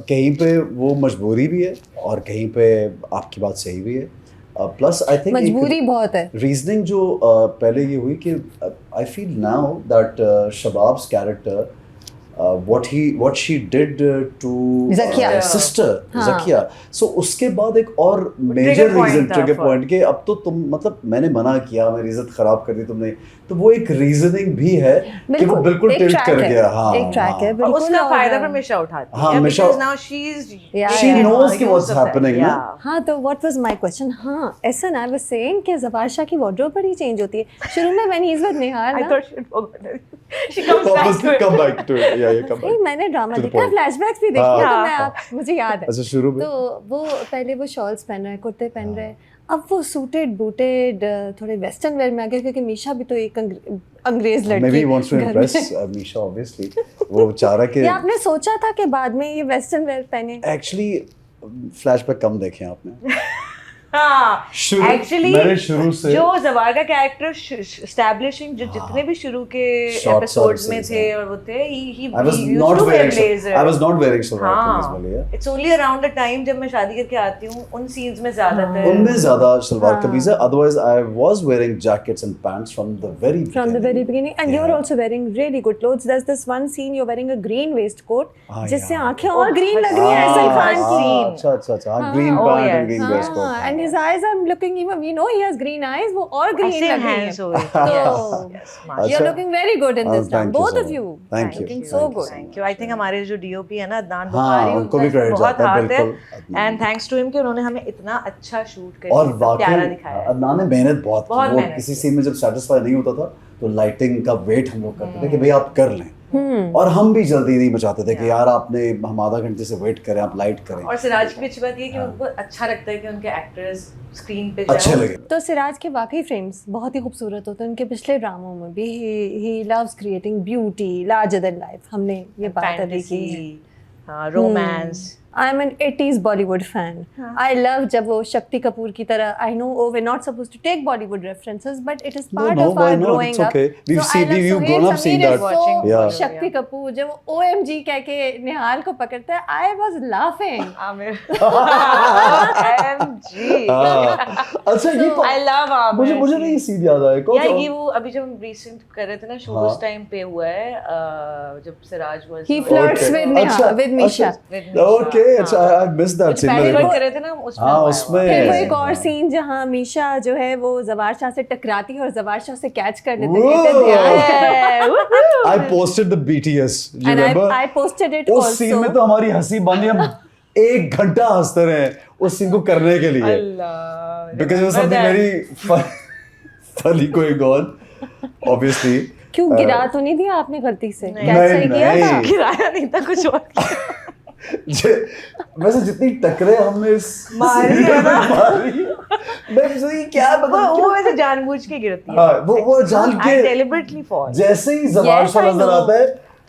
S2: कहीं पे वो मजबूरी भी है और कहीं पे आपकी बात सही भी है। प्लस आई थिंक
S3: मजबूरी बहुत है।
S2: रीजनिंग जो पहले ये हुई कि I feel now that Shabab's character what she did to
S3: Zakia.
S2: sister
S3: हाँ।
S2: ज़किया, so उसके बाद एक और मेजर
S1: Trigger point
S2: रीजन
S1: था
S2: ट्रिगर
S1: for-
S2: पॉइंट कि अब तो तुम मतलब मैंने मना किया, मेरी इज्जत खराब कर दी तुमने, तो वो एक रीजनिंग भी है कि वो बिल्कुल
S3: एक
S2: टिल्ट
S3: track
S2: कर
S3: है,
S2: गया। हाँ,
S3: एक ट्रैक है
S2: हाँ।
S1: और
S3: बिल्कुल।
S1: उसका
S3: और-
S1: फायदा पर मिशा उठाती
S2: हाँ,
S1: है
S2: मिशा-
S1: because now she's
S3: Yeah,
S2: She
S3: yeah.
S2: knows कि what's happening, ना?
S3: हाँ, तो व्हाट वाज माय क्वेश्चन? हाँ, ऐसा आई वाज सेइंग कि ज़वारशा की वार्डरोब बड़ी चेंज होती है शुरू में when he is with Nihal
S1: I
S3: ना।
S1: thought she'd forgotten. She comes back
S2: Obviously,
S1: to it.
S2: come back to it. Yeah, come
S3: नहीं,
S2: back.
S3: मैंने ड्रामा
S2: To the
S3: देखा,
S2: point.
S3: फ्लैशबैक्स भी देखी है,
S2: हाँ।
S3: तो मैं आप मुझे याद है।
S2: अच्छा, शुरू में
S3: तो वो पहले वो शॉल्स पहन रहे हैं, कुर्ते पहन रहे हैं, अब वो सूटेड बूटेड थोड़े वेस्टर्न वेयर में आ गए, क्योंकि मीशा भी तो एक अंग्रेज लड़की
S2: Maybe he wants to
S3: घर में।
S2: impress Misha, obviously. वो चाह रहा कि
S3: या आपने सोचा था कि बाद में ये वेस्टर्न वेयर पहने?
S2: एक्चुअली फ्लैशबैक कम देखे हैं आपने।
S1: हाँ,
S2: शुरू-
S1: actually
S2: मैंने शुरू से-
S1: जो जवार का कैरेक्टर एस्टैब्लिशिंग जो जितने भी शुरू के
S2: Shots और
S1: एपिसोड्स में
S2: scenes
S1: थे
S2: हैं।
S1: और वो थे he
S2: I was
S1: used
S2: not
S1: to wear
S2: wearing
S1: blazer.
S2: I was not wearing salwar kameez
S1: हाँ,
S2: वाली है।
S1: it's only around the time जब मैं शादी करके आती हूँ उन सीन्स में ज्यादातर
S2: उनमें ज्यादा सलवार
S3: हाँ।
S2: कमीज है, otherwise I was wearing jackets and pants from the very
S3: From the very beginning, and you're
S2: Yeah.
S3: also wearing really good clothes. There's this one scene you're wearing a green waistcoat,
S2: हाँ,
S3: जिससे
S2: यार।
S3: आंखें और green लग रही हैं
S2: हाँ,
S3: ऐसा खान
S2: हाँ,
S3: की।
S2: अच्छा अच्छा अच्छा, हाँ, green
S1: Oh,
S2: pant
S1: yes.
S2: and green waistcoat।
S3: हाँ, and his eyes are looking even. We know he has green eyes. वो और green
S1: ऐसे
S3: लग रही
S1: hands
S3: हैं.
S1: हुए
S3: तो
S1: yes,
S3: you're
S2: अच्छा।
S3: looking very good in this
S2: Thank
S3: time.
S2: you
S3: Both
S2: so
S3: of
S2: much.
S3: you.
S2: Thank you.
S3: Looking
S2: Thank
S3: so
S2: you.
S3: good.
S1: Thank you. I think हमारे जो डीओपी है ना अदनान
S2: हाँ,
S1: बुखारी
S2: उनको
S1: उनका
S2: भी
S1: इसमें
S2: credit
S1: बहुत
S2: जाता है,
S1: हाथ है
S2: बिल्कुल।
S1: एंड थैंक्स टू हिम कि उन्होंने हमें इतना अच्छा शूट करके
S2: और
S1: इतना प्यारा
S2: वाकई
S1: दिखाया है।
S2: अदनान ने मेहनत बहुत की।
S1: बहुत
S2: वो
S1: मेहनत
S2: किसी
S1: की।
S2: सीन में जब सेटिस्फाई नहीं होता था तो लाइटिंग का वेट हम लोग करते थे कि भाई आप कर लें, और हम भी जल्दी नहीं मचाते थे कि यार आपने हम आधा घंटे से वेट करें, आप लाइट करें,
S1: और सिराज की अच्छी बात ये है कि
S2: हाँ।
S1: उनको अच्छा लगता है कि उनके एक्टर्स स्क्रीन पे जो
S2: अच्छे
S1: है वो-
S2: लगे।
S3: तो सिराज के वाकई फ्रेम्स बहुत ही खूबसूरत होते हैं। उनके पिछले ड्रामों में भी he loves creating beauty larger than life. हमने ये बात अभी की है।
S1: हाँ, romance.
S3: I am an 80s Bollywood fan. I love जब वो शक्ति कपूर की तरह, I know we are not supposed to take Bollywood references but it is part
S2: no,
S3: of
S2: why
S3: our
S2: not?
S3: Growing
S2: It's
S3: up.
S2: okay. We've grown up seeing that.
S1: Watching
S2: Yeah.
S3: Shakti Kapoor जब वो OMG कह के निहाल को पकड़ता है, I was laughing.
S1: Aamir. OMG।
S2: हाँ। अच्छा ये
S1: I love आमिर।
S2: मुझे नहीं सीन याद आया कौन
S1: यार
S2: सा?
S1: ये वो अभी जब हम रिसेंट कर रहे थे ना शो
S2: हाँ।
S1: उस टाइम पे हुआ है जब Siraj was
S3: He flirts
S2: Okay.
S3: with
S2: अच्छा,
S3: with Misha।
S2: Okay, अच्छा, I missed that scene.
S1: पहली
S2: मेरे
S1: बार
S2: को-
S1: कर रहे थे ना उसमें
S2: हाँ,
S1: हुआ है
S2: उसमें-
S1: वो।
S3: फिर वो
S2: Yes.
S3: एक और सीन जहाँ मीशा जो है वो जवार शाह से टकराती है और जवार शाह से कैच कर लेते
S2: Whoa.
S3: कहते हैं ध्यान
S1: Yeah, woohoo!
S2: I posted the BTS. You
S3: and
S2: remember?
S3: I posted it
S2: उस सीन में तो
S3: आल्सो।
S2: हमारी हंसी बंदी, हम 1 घंटा हंसते रहे उस सीन को करने के लिए,
S1: अल्लाह,
S2: because it was something
S1: remember that.
S2: very funny going on, obviously.
S3: क्यों गिरा तो नहीं दिया आपने गलती से?
S1: नहीं,
S3: कैच सही किया था?
S2: नहीं।
S1: गिराया नहीं था कुछ और
S2: वैसे जितनी टकरे हमने इस
S1: मारी
S2: सीन
S1: है
S2: में
S1: ना।
S2: मारी, मैं सोची ये क्या
S1: वो
S2: मतलब
S1: वैसे जानबूझ के गिरती है।
S2: हाँ, वो जान
S1: I
S2: के
S1: deliberately fall।
S2: जैसे ही जवार
S3: Yes,
S2: शाह
S3: I
S2: नजर
S3: know.
S2: आता है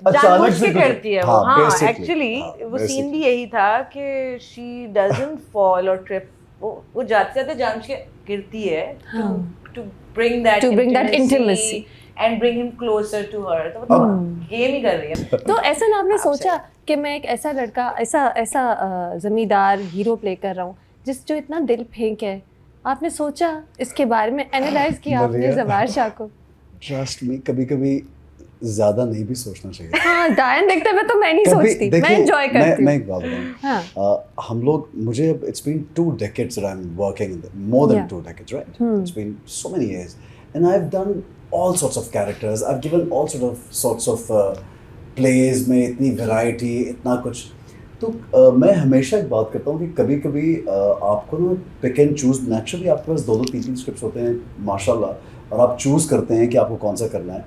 S2: अचानक
S1: जानबूझ
S2: से
S1: के
S2: कुछ-
S1: करती है वो। हाँ,
S2: basically,
S1: एक्चुअली
S2: हाँ,
S1: वो सीन
S2: basically.
S1: भी यही था कि she doesn't fall or trip। वो जाते जाते जानबूझ के गिरती है to bring that
S3: To bring that intimacy.
S1: and bring him closer to her। तो वो गेम ही कर रही है।
S3: तो ऐसा ना आपने सोचा कि मैं एक ऐसा लड़का ऐसा जमींदार हीरो प्ले कर रहा हूँ जिस जो इतना दिल फेंक है, आपने सोचा इसके बारे में एनालाइज किया आपने
S2: मरिया।
S3: जवार शाह को?
S2: ट्रस्ट मी, कभी कभी ज्यादा नहीं भी सोचना चाहिए।
S3: हाँ, डायन देखते हुए तो मैं नहीं
S2: कभी
S3: सोचती,
S2: देखिए,
S3: मैं एंजॉय करती हूँ।
S2: मैं एक बात बताऊँ,
S3: हाँ,
S2: हम लोग, मुझे it's been 2 decades that I'm working in the, more than
S3: Yeah.
S2: 2 decades, right? It's been so many years, and I've done all sorts of characters. I've given all sorts of plays में इतनी variety, इतना कुछ। तो मैं हमेशा एक बात करता हूँ कि कभी कभी आपको ना पिक एंड चूज, नेचुरली आपके पास 2-3 स्क्रिप्ट्स होते हैं माशाल्लाह, और आप चूज़ करते हैं कि आपको कौन सा करना है।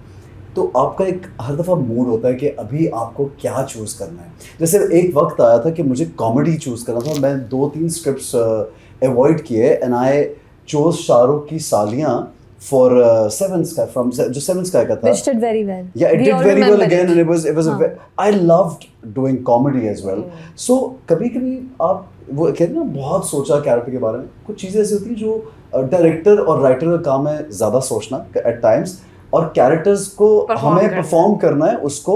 S2: तो आपका एक हर दफ़ा मूड होता है कि अभी आपको क्या चूज़ करना है। जैसे एक वक्त आया था कि मुझे कॉमेडी चूज़ करना था, मैं 2-3 स्क्रिप्ट्स अवॉइड किए, एंड आई चोज शाहरुख की सालियाँ फॉर सेवन स्काई, फ्रॉम जो सेवन स्काई का था।
S3: which did very well.
S2: Yeah, it
S3: We
S2: did
S3: all
S2: very well
S3: remember
S2: again,
S3: it.
S2: and it was
S3: हाँ.
S2: I loved doing comedy as well. So कभी-कभी आप वो कहते हैं ना, बहुत सोचा कैरेक्टर के बारे में, कुछ चीज़ें ऐसी होती हैं जो डायरेक्टर और राइटर का काम है ज़्यादा सोचना एट टाइम्स, और कैरेक्टर्स को हमें परफॉर्म करना है उसको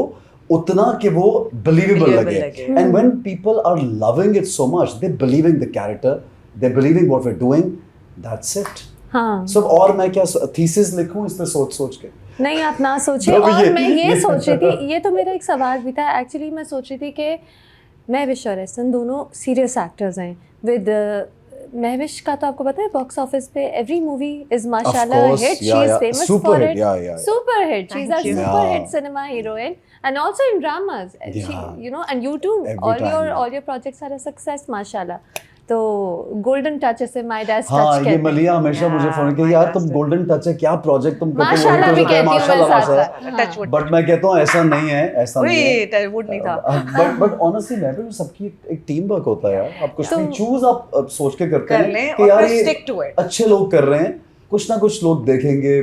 S2: उतना कि वो बिलीवेबल लगे। And when people are loving it so much, they believing the character, they believing what we are doing, that's it.
S3: हाँ,
S2: सब और मैं क्या थीसिस लिखूं इस पे सोच के?
S3: नहीं, आप ना सोचिए।
S2: मतलब
S3: और
S2: ये-
S3: मैं ये
S2: ये-
S3: सोच रही थी, ये तो मेरा एक सवाल भी था एक्चुअली। मैं सोच रही थी कि महविश और एहसन दोनों सीरियस एक्टर्स हैं। विद महविश का तो आपको पता है बॉक्स ऑफिस पे एवरी मूवी इज माशाल्लाह
S2: course,
S3: hit, she
S2: yeah,
S3: is
S2: yeah.
S3: Famous
S2: Super
S3: for
S2: hit,
S3: it,
S2: yeah.
S3: Super hit, she is a
S1: Thank you.
S3: Super
S2: Yeah.
S3: Hit cinema heroine, and also in dramas. She,
S2: Yeah.
S3: you know, and you too,
S2: Every time, yeah.
S3: all your projects are a success, माशाल्लाह। तो गोल्डन टच से माय डैड टच
S2: हाँ, ये
S3: कहते हैं।
S2: मलिया हमेशा मुझे
S1: Yeah,
S2: फोन किया,
S1: my
S2: यार
S1: best
S2: तुम
S1: friend.
S2: गोल्डन टच है, क्या प्रोजेक्ट तुम करते हो?
S3: माशाल्लाह भी कहती हूँ मैं
S2: माशाल्लाह
S3: साथ-साथ।
S2: माशाल्लाह।
S1: Touch wood.
S2: बट मैं कहता हूँ ऐसा नहीं है, ऐसा नहीं है।
S1: Wait, wood नहीं था।
S2: बट ऑनेस्टली मैं भी, सबकी एक टीम वर्क होता है यार। आप कुछ
S3: तो-
S2: भी चूज आप सोच के करते
S1: कर
S2: हैं
S1: लें
S2: कि
S1: और
S2: यार
S1: फिर
S2: ये
S1: stick to it.
S2: अच्छे लोग कर रहे हैं, कुछ ना कुछ लोग देखेंगे।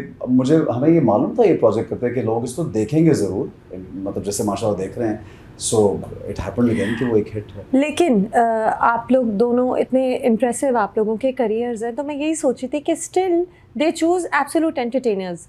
S2: हमें ये मालूम था ये प्रोजेक्ट करते हैं कि लोग इसको देखेंगे ज़रूर, मतलब जैसे माशाल्लाह देख रहे हैं। सो इट हैपेंड अगेन कि वो एक हिट है।
S3: लेकिन आप लोग दोनों इतने इम्प्रेसिव आप लोगों के करियर्स हैं, तो मैं यही सोची थी कि still they choose absolute entertainers.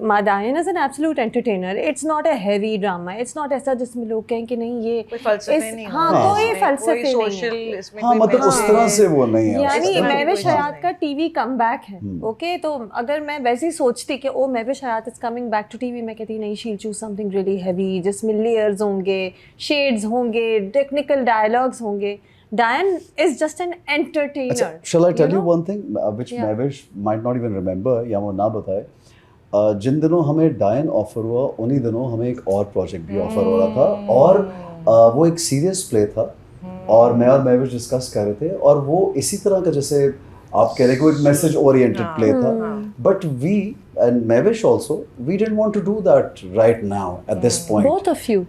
S3: Madayan is an absolute entertainer. It's not a heavy drama. It's not ऐसा जिसमें लोग कहें कि नहीं ये
S1: कोई फलसफे नहीं
S3: हाँ,
S1: होगा
S3: कोई
S1: इसमें,
S3: फलसफे
S1: कोई
S3: नहीं
S1: सोशल
S3: है।
S1: इसमें
S2: हाँ,
S1: कोई
S2: मतलब उस
S1: message
S2: तरह से वो नहीं है।
S3: यानी
S1: उस तरह की
S3: महविश
S1: कोई
S3: हयात
S1: चीज़
S3: का टीवी कम बैक है। ओके, तो अगर मैं वैसे ही सोचती कि oh Mahwish Hayat is coming back to TV, मैं कहती नहीं, she will choose something really heavy जिसमें लेयर्स होंगे, शेड्स होंगे, टेक्निकल डायलॉग्स होंगे। Dayan is just an entertainer.
S2: Shall I tell you
S3: know?
S2: one thing which
S3: Yeah.
S2: Mahwish might not even remember, या वो ना बताए? जिन दिनों हमें डायन ऑफर हुआ, उन्हीं दिनों हमें एक और प्रोजेक्ट भी ऑफर हो रहा था, और वो एक सीरियस प्ले था, और मैं और महविश डिस्कस कर रहे थे, और वो इसी तरह का जैसे आप कह रहे हैं कि वो एक मैसेज ओरिएंटेड प्ले था, but we and Mahwish also we didn't want to do that right now at this point.
S3: Both of you.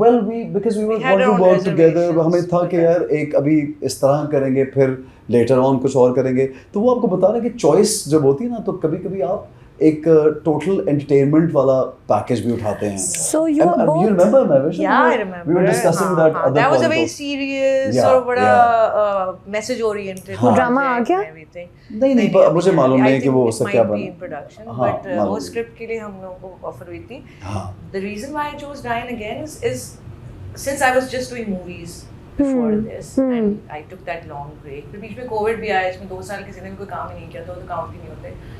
S2: Well, because we
S1: We
S2: were
S1: had
S2: want
S1: our
S2: to
S1: own
S2: work together,
S1: reservations
S2: हमें था
S1: for
S2: कि
S1: that.
S2: यार एक अभी इस तरह करेंगे, फिर लेटर ऑन कुछ और करेंगे। तो वो आपको बता रहे हैं कि चॉइस जब होती है ना, तो कभी कभी आप एक टोटल एंटरटेनमेंट वाला पैकेज भी उठाते हैं।
S3: So you're
S2: And,
S3: both.
S2: you remember, Mahwish?
S1: Yeah, I remember.
S2: We were discussing
S1: हाँ,
S2: that
S1: हाँ,
S2: other
S1: that was a
S2: point
S1: very
S2: also.
S1: serious
S2: Yeah,
S1: और बड़ा
S2: yeah.
S1: message oriented
S2: हाँ.
S3: Drama आ गया?
S2: नहीं, पर मुझे मालूम नहीं कि वो उससे क्या
S1: बना
S2: बना।
S1: in production,
S2: हाँ,
S1: but
S2: मालूम
S1: वो
S2: नहीं।
S1: स्क्रिप्ट के लिए हम लोगों को ऑफर हुई थी।
S2: हाँ,
S1: The reason why I chose Dayan again is since I was just doing movies before this, and I took that long break. फिर बीच में कोविड भी आया, इसमें 2 साल किसी ने भी कोई काम ही नहीं किया, तो काउंट ही नहीं होते।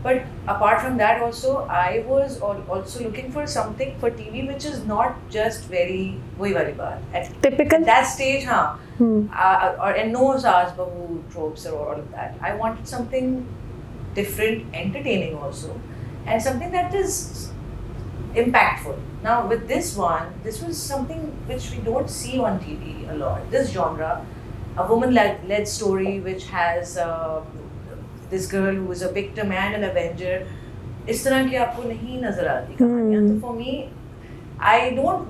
S1: But apart from that also, I was also looking for something for TV which is not just very वही वाली बात
S3: Typical.
S1: at that stage, हाँ, and no saas bahu tropes or all of that. I wanted something different, entertaining also, and something that is impactful. Now with this one, this was something which we don't see on TV a lot. This genre, a woman-led story which has this girl who is a victim and an avenger. इस तरह की आपको नहीं नजर आती कहानियाँ। तो for me,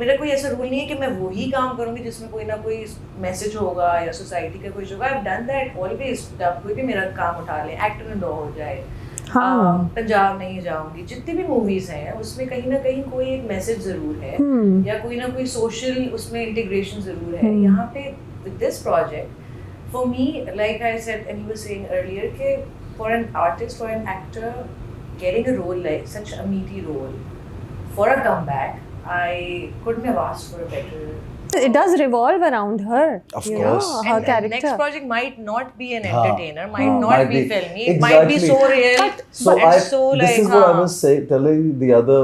S1: मेरा कोई ऐसा रूल नहीं है कि मैं वही काम करूँगी जिसमें कोई ना कोई मैसेज होगा या सोसाइटी का कुछ होगा। I've done that always. कोई भी मेरा काम उठा ले, एक्टर इन लॉ हो जाए, पंजाब नहीं जाऊंगी, जितनी भी मूवीज हैं उसमें कहीं ना कहीं कोई एक मैसेज जरूर है, या कोई ना कोई सोशल उसमें इंटीग्रेशन जरूर है। यहाँ पे with this project, for me, like I said and you were saying earlier, कि for an artist, for an actor, getting a role like such a meaty role for a comeback, I couldn't have asked for a better
S3: It does revolve around her.
S2: Of
S3: you
S2: course.
S3: know, her
S1: And
S3: character.
S1: next project might not be an
S2: हाँ,
S1: entertainer, might
S2: हाँ,
S1: not
S2: might
S1: be
S2: be.
S1: filmy, it might be so
S2: Exactly.
S1: real,
S2: So
S1: and so like
S2: this is what I was telling the other,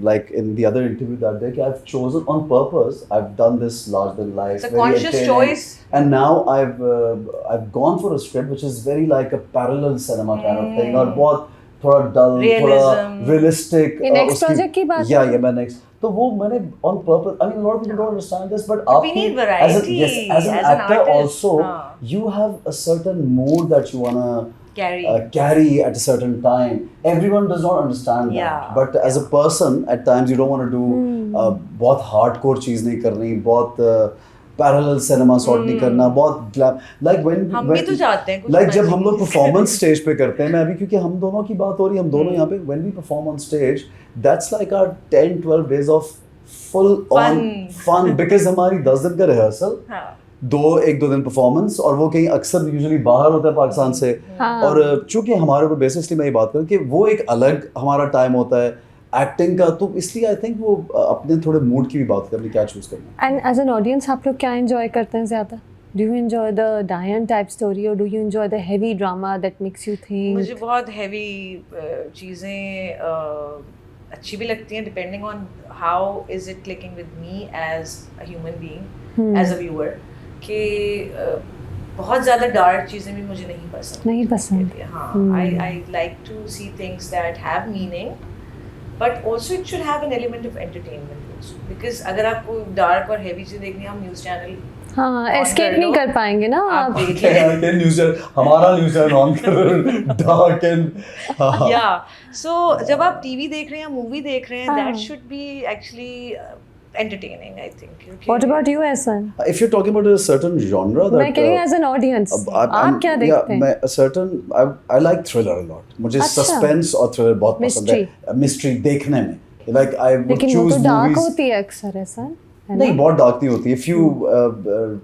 S2: like in the other interview that day, कि I've chosen on purpose. I've done this larger than life.
S1: It's a
S2: very
S1: conscious
S2: entertaining.
S1: choice.
S2: And now I've gone for a script which is very like a parallel cinema kind of thing, और बहुत थोड़ा dull, थोड़ा
S1: Realism.
S2: realistic.
S3: ये next project की बात
S2: Yeah, yeah, मैं next. तो वो मैंने on purpose. I mean, a lot of people don't understand this, but
S1: we need variety
S2: as an
S1: as an
S2: actor
S1: artist.
S2: also, you have a certain mood that you wanna
S1: carry.
S2: carry at a certain time. Everyone does not understand that.
S1: Yeah.
S2: But as a person, at times you don't want to do बहुत hardcore चीज नहीं करनी, बहुत parallel cinema sort नहीं करना, बहुत glam. Like
S1: हम भी तो चाहते हैं कुछ
S2: like जब
S1: magic.
S2: हम लोग performance stage पे करते हैं, मैं अभी क्योंकि हम दोनों की बात हो रही है, हम दोनों यहाँ पे when we perform on stage, that's like our 10-12 days of full on fun because हमारी 10 दिन का rehearsal,
S1: हाँ.
S2: एक दो दिन परफॉर्मेंस, और वो कहीं अक्सर यूजुअली बाहर होता है पाकिस्तान से। और चूंकि हमारे ऊपर बेसिसली मैं ये बात करूँ कि वो एक अलग हमारा टाइम होता है एक्टिंग का, तो इसलिए आई थिंक वो अपने थोड़े मूड की भी बात करते हैं क्या चूज करना।
S3: एंड एज एन ऑडियंस आप लोग क्या एंजॉय करते हैं ज़्यादा? Do you enjoy the dayan type story और do you enjoy the heavy drama that makes you think?
S1: मुझे बहुत हैवी चीज़ें अच्छी भी लगती हैं depending on how is it clicking with me as a human being, as a viewer, कि बहुत ज़्यादा डार्क चीज़ें भी मुझे नहीं पसंद। हाँ, I like to see things that have meaning, but also it should have an element of entertainment also, because अगर आपको डार्क और हैवी चीज़ देखनी है, हम न्यूज़ चैनल
S3: हाँ एस्केप नहीं कर पाएंगे ना आप।
S2: हमारा न्यूज़ चैनल ऑन कर डार्क एंड
S1: या सो जब आप टीवी देख रहे हैं या मूवी देख रहे हैं, that should be actually entertaining, I think.
S3: What about you, Ehsan?
S2: If you're talking about a certain genre that
S3: मैं कह रही हूँ as an audience, आप क्या देखते हैं?
S2: मैं a certain I like thriller a lot. मुझे suspense और thriller बहुत पसंद है, mystery देखने में। Like I would
S3: लेकिन
S2: choose
S3: वो तो डार्क
S2: movies.
S3: होती है अक्सर ऐसा।
S2: नहीं, बहुत डार्क नहीं होती है। If you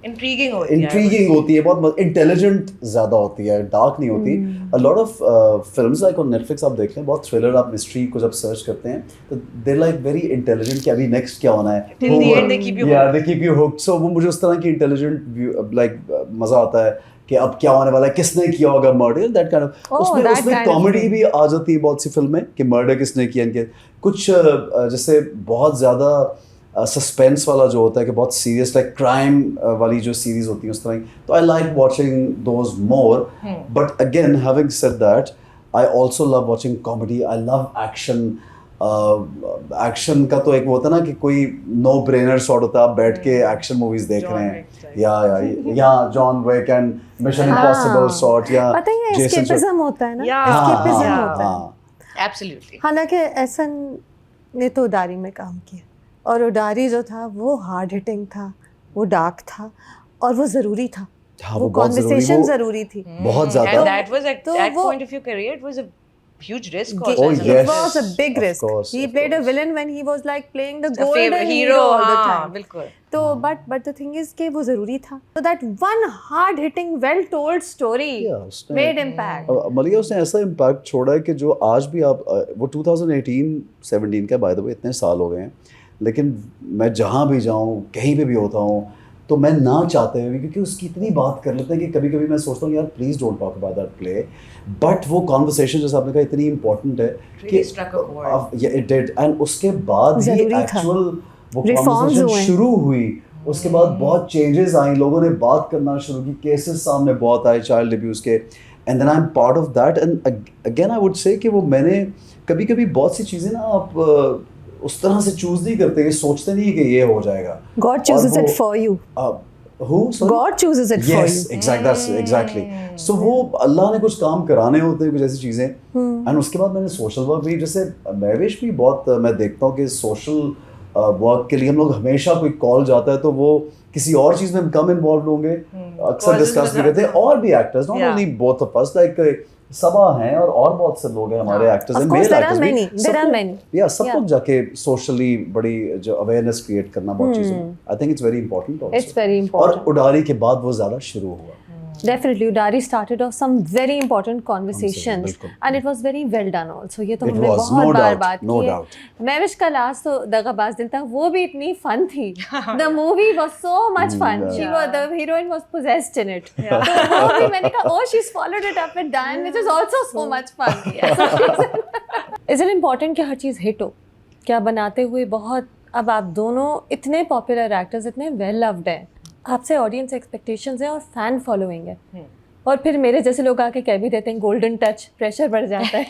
S1: intriguing
S2: होती है, बहुत इंटेलिजेंट ज्यादा होती है, डार्क नहीं होती। A lot of films like on Netflix आप देख लें, बहुत थ्रिलर, आप मिस्ट्री को जब सर्च करते हैं तो they're like very intelligent कि अभी नेक्स्ट क्या होना है।
S1: Till the end they keep you hooked.
S2: Yeah, they keep you hooked. So वो मुझे उस तरह की इंटेलिजेंट like मजा आता है कि अब क्या होने वाला है, किसने किया होगा मर्डर, दैट काइंड ऑफ। उसमें कॉमेडी भी आ जाती है बहुत सी फिल्म में कि मर्डर किसने किया, इनके कुछ जैसे बहुत ज़्यादा सस्पेंस वाला जो होता है कि बहुत सीरियस लाइक क्राइम वाली जो सीरीज होती है उस तरह की, तो I like watching those more. But again having said that, I also love watching comedy, I love action. Action का तो एक वो होता है ना कि कोई नो ब्रेनर शॉट होता है, आप बैठ के एक्शन मूवीज देख रहे हैं, या John Wick and Mission Impossible shot, या
S3: पता है एस्केपिज्म होता है ना,
S1: एस्केपिज्म
S3: होता है
S1: एब्सोल्युटली।
S3: हालांकि एहसन ने तो उडारी में काम किया और उडारी जो था वो हार्ड हिटिंग था, वो डार्क था और वो ज़रूरी था, वो कॉन्वर्सेशन ज़रूरी थी
S2: बहुत ज़्यादा।
S1: And that was at that point of your career, it was a huge risk also.
S2: Oh, yes.
S3: It was a big
S2: Of
S3: risk.
S2: course,
S3: He
S2: of
S3: played a
S2: course.
S3: villain when he was like playing the
S1: A
S3: golden
S1: favorite
S3: hero all the
S1: हाँ,
S3: time.
S1: बिल्कुल।
S3: तो but the thing is कि वो ज़रूरी था. So that one hard hitting, well told story made impact.
S2: मलिया उसने ऐसा इम्पैक्ट छोड़ा है कि जो आज भी आप वो 2018-17 का बाय द वे, इतने साल हो गए हैं, लेकिन मैं जहाँ भी जाऊँ, कहीं पे भी होता हूँ, तो मैं ना चाहते हुए, क्योंकि उसकी इतनी बात कर लेते हैं कि कभी कभी मैं सोचता हूँ यार please don't talk about that play, but वो कॉन्वर्सेशन जैसे आपने कहा इतनी इंपॉर्टेंट है कि इट डिड, एंड उसके बाद ही एक्चुअल वो कॉन्वर्सेशन शुरू हुई, उसके बाद बहुत चेंजेस आई, लोगों ने बात करना शुरू की, केसेस सामने बहुत आए चाइल्ड अब्यूज़ के, and then I am part of that. And again I would say कि वो मैंने कभी कभी बहुत सी चीज़ें ना आप उस तरह से चूज नहीं करते, ये सोचते नहीं कि ये हो जाएगा।
S3: God chooses it for you.
S2: Who? Sorry?
S3: God chooses it for you.
S2: Yes, exactly. So वो अल्लाह ने कुछ काम कराने होते हैं, कुछ ऐसी चीज़ें, एंड उसके बाद मैंने सोशल वर्क भी, जैसे महवेश भी बहुत मैं देखता हूँ कि सोशल वर्क के लिए हम लोग हमेशा कोई कॉल जाता है तो वो किसी और चीज़ में हम कम इन्वॉल्व होंगे, अक्सर डिस्कस भी करते हैं, और भी actors, not only both of us, like Saba हैं और बहुत से लोग हैं हमारे एक्टर्स हैं, मेल एक्टर्स भी, या सब लोग जाके सोशली बड़ी जो अवेयरनेस क्रिएट करना बहुत चीज़ें, I think it's very important also.
S3: It's very important.
S2: और उडारी के बाद वो ज़्यादा शुरू हुआ।
S3: Definitely, Udari started off some very important conversations,
S2: बिल्कुल।
S3: and it was very well done also. ये तो
S2: It
S3: हमने
S2: was,
S3: बहुत
S2: no
S3: बार
S2: doubt,
S3: बात
S2: no
S3: की है।
S2: doubt.
S3: महविश का लास्ट तो दगाबाज दिल था, वो भी इतनी fun थी। The movie was so much fun. The heroine was possessed in it. तो वो भी मैंने कहा, oh, she's followed it up with Diane, which is also so much fun. Is it important कि हर चीज़ hit हो? क्या बनाते हुए बहुत, अब आप दोनों इतने पॉपुलर एक्टर्स, इतने वेल लव्ड हैं, आपसे ऑडियंस एक्सपेक्टेशंस हैं और फैन फॉलोइंग है, और फिर मेरे जैसे लोग आके कह भी देते हैं गोल्डन टच, प्रेशर बढ़ जाता है।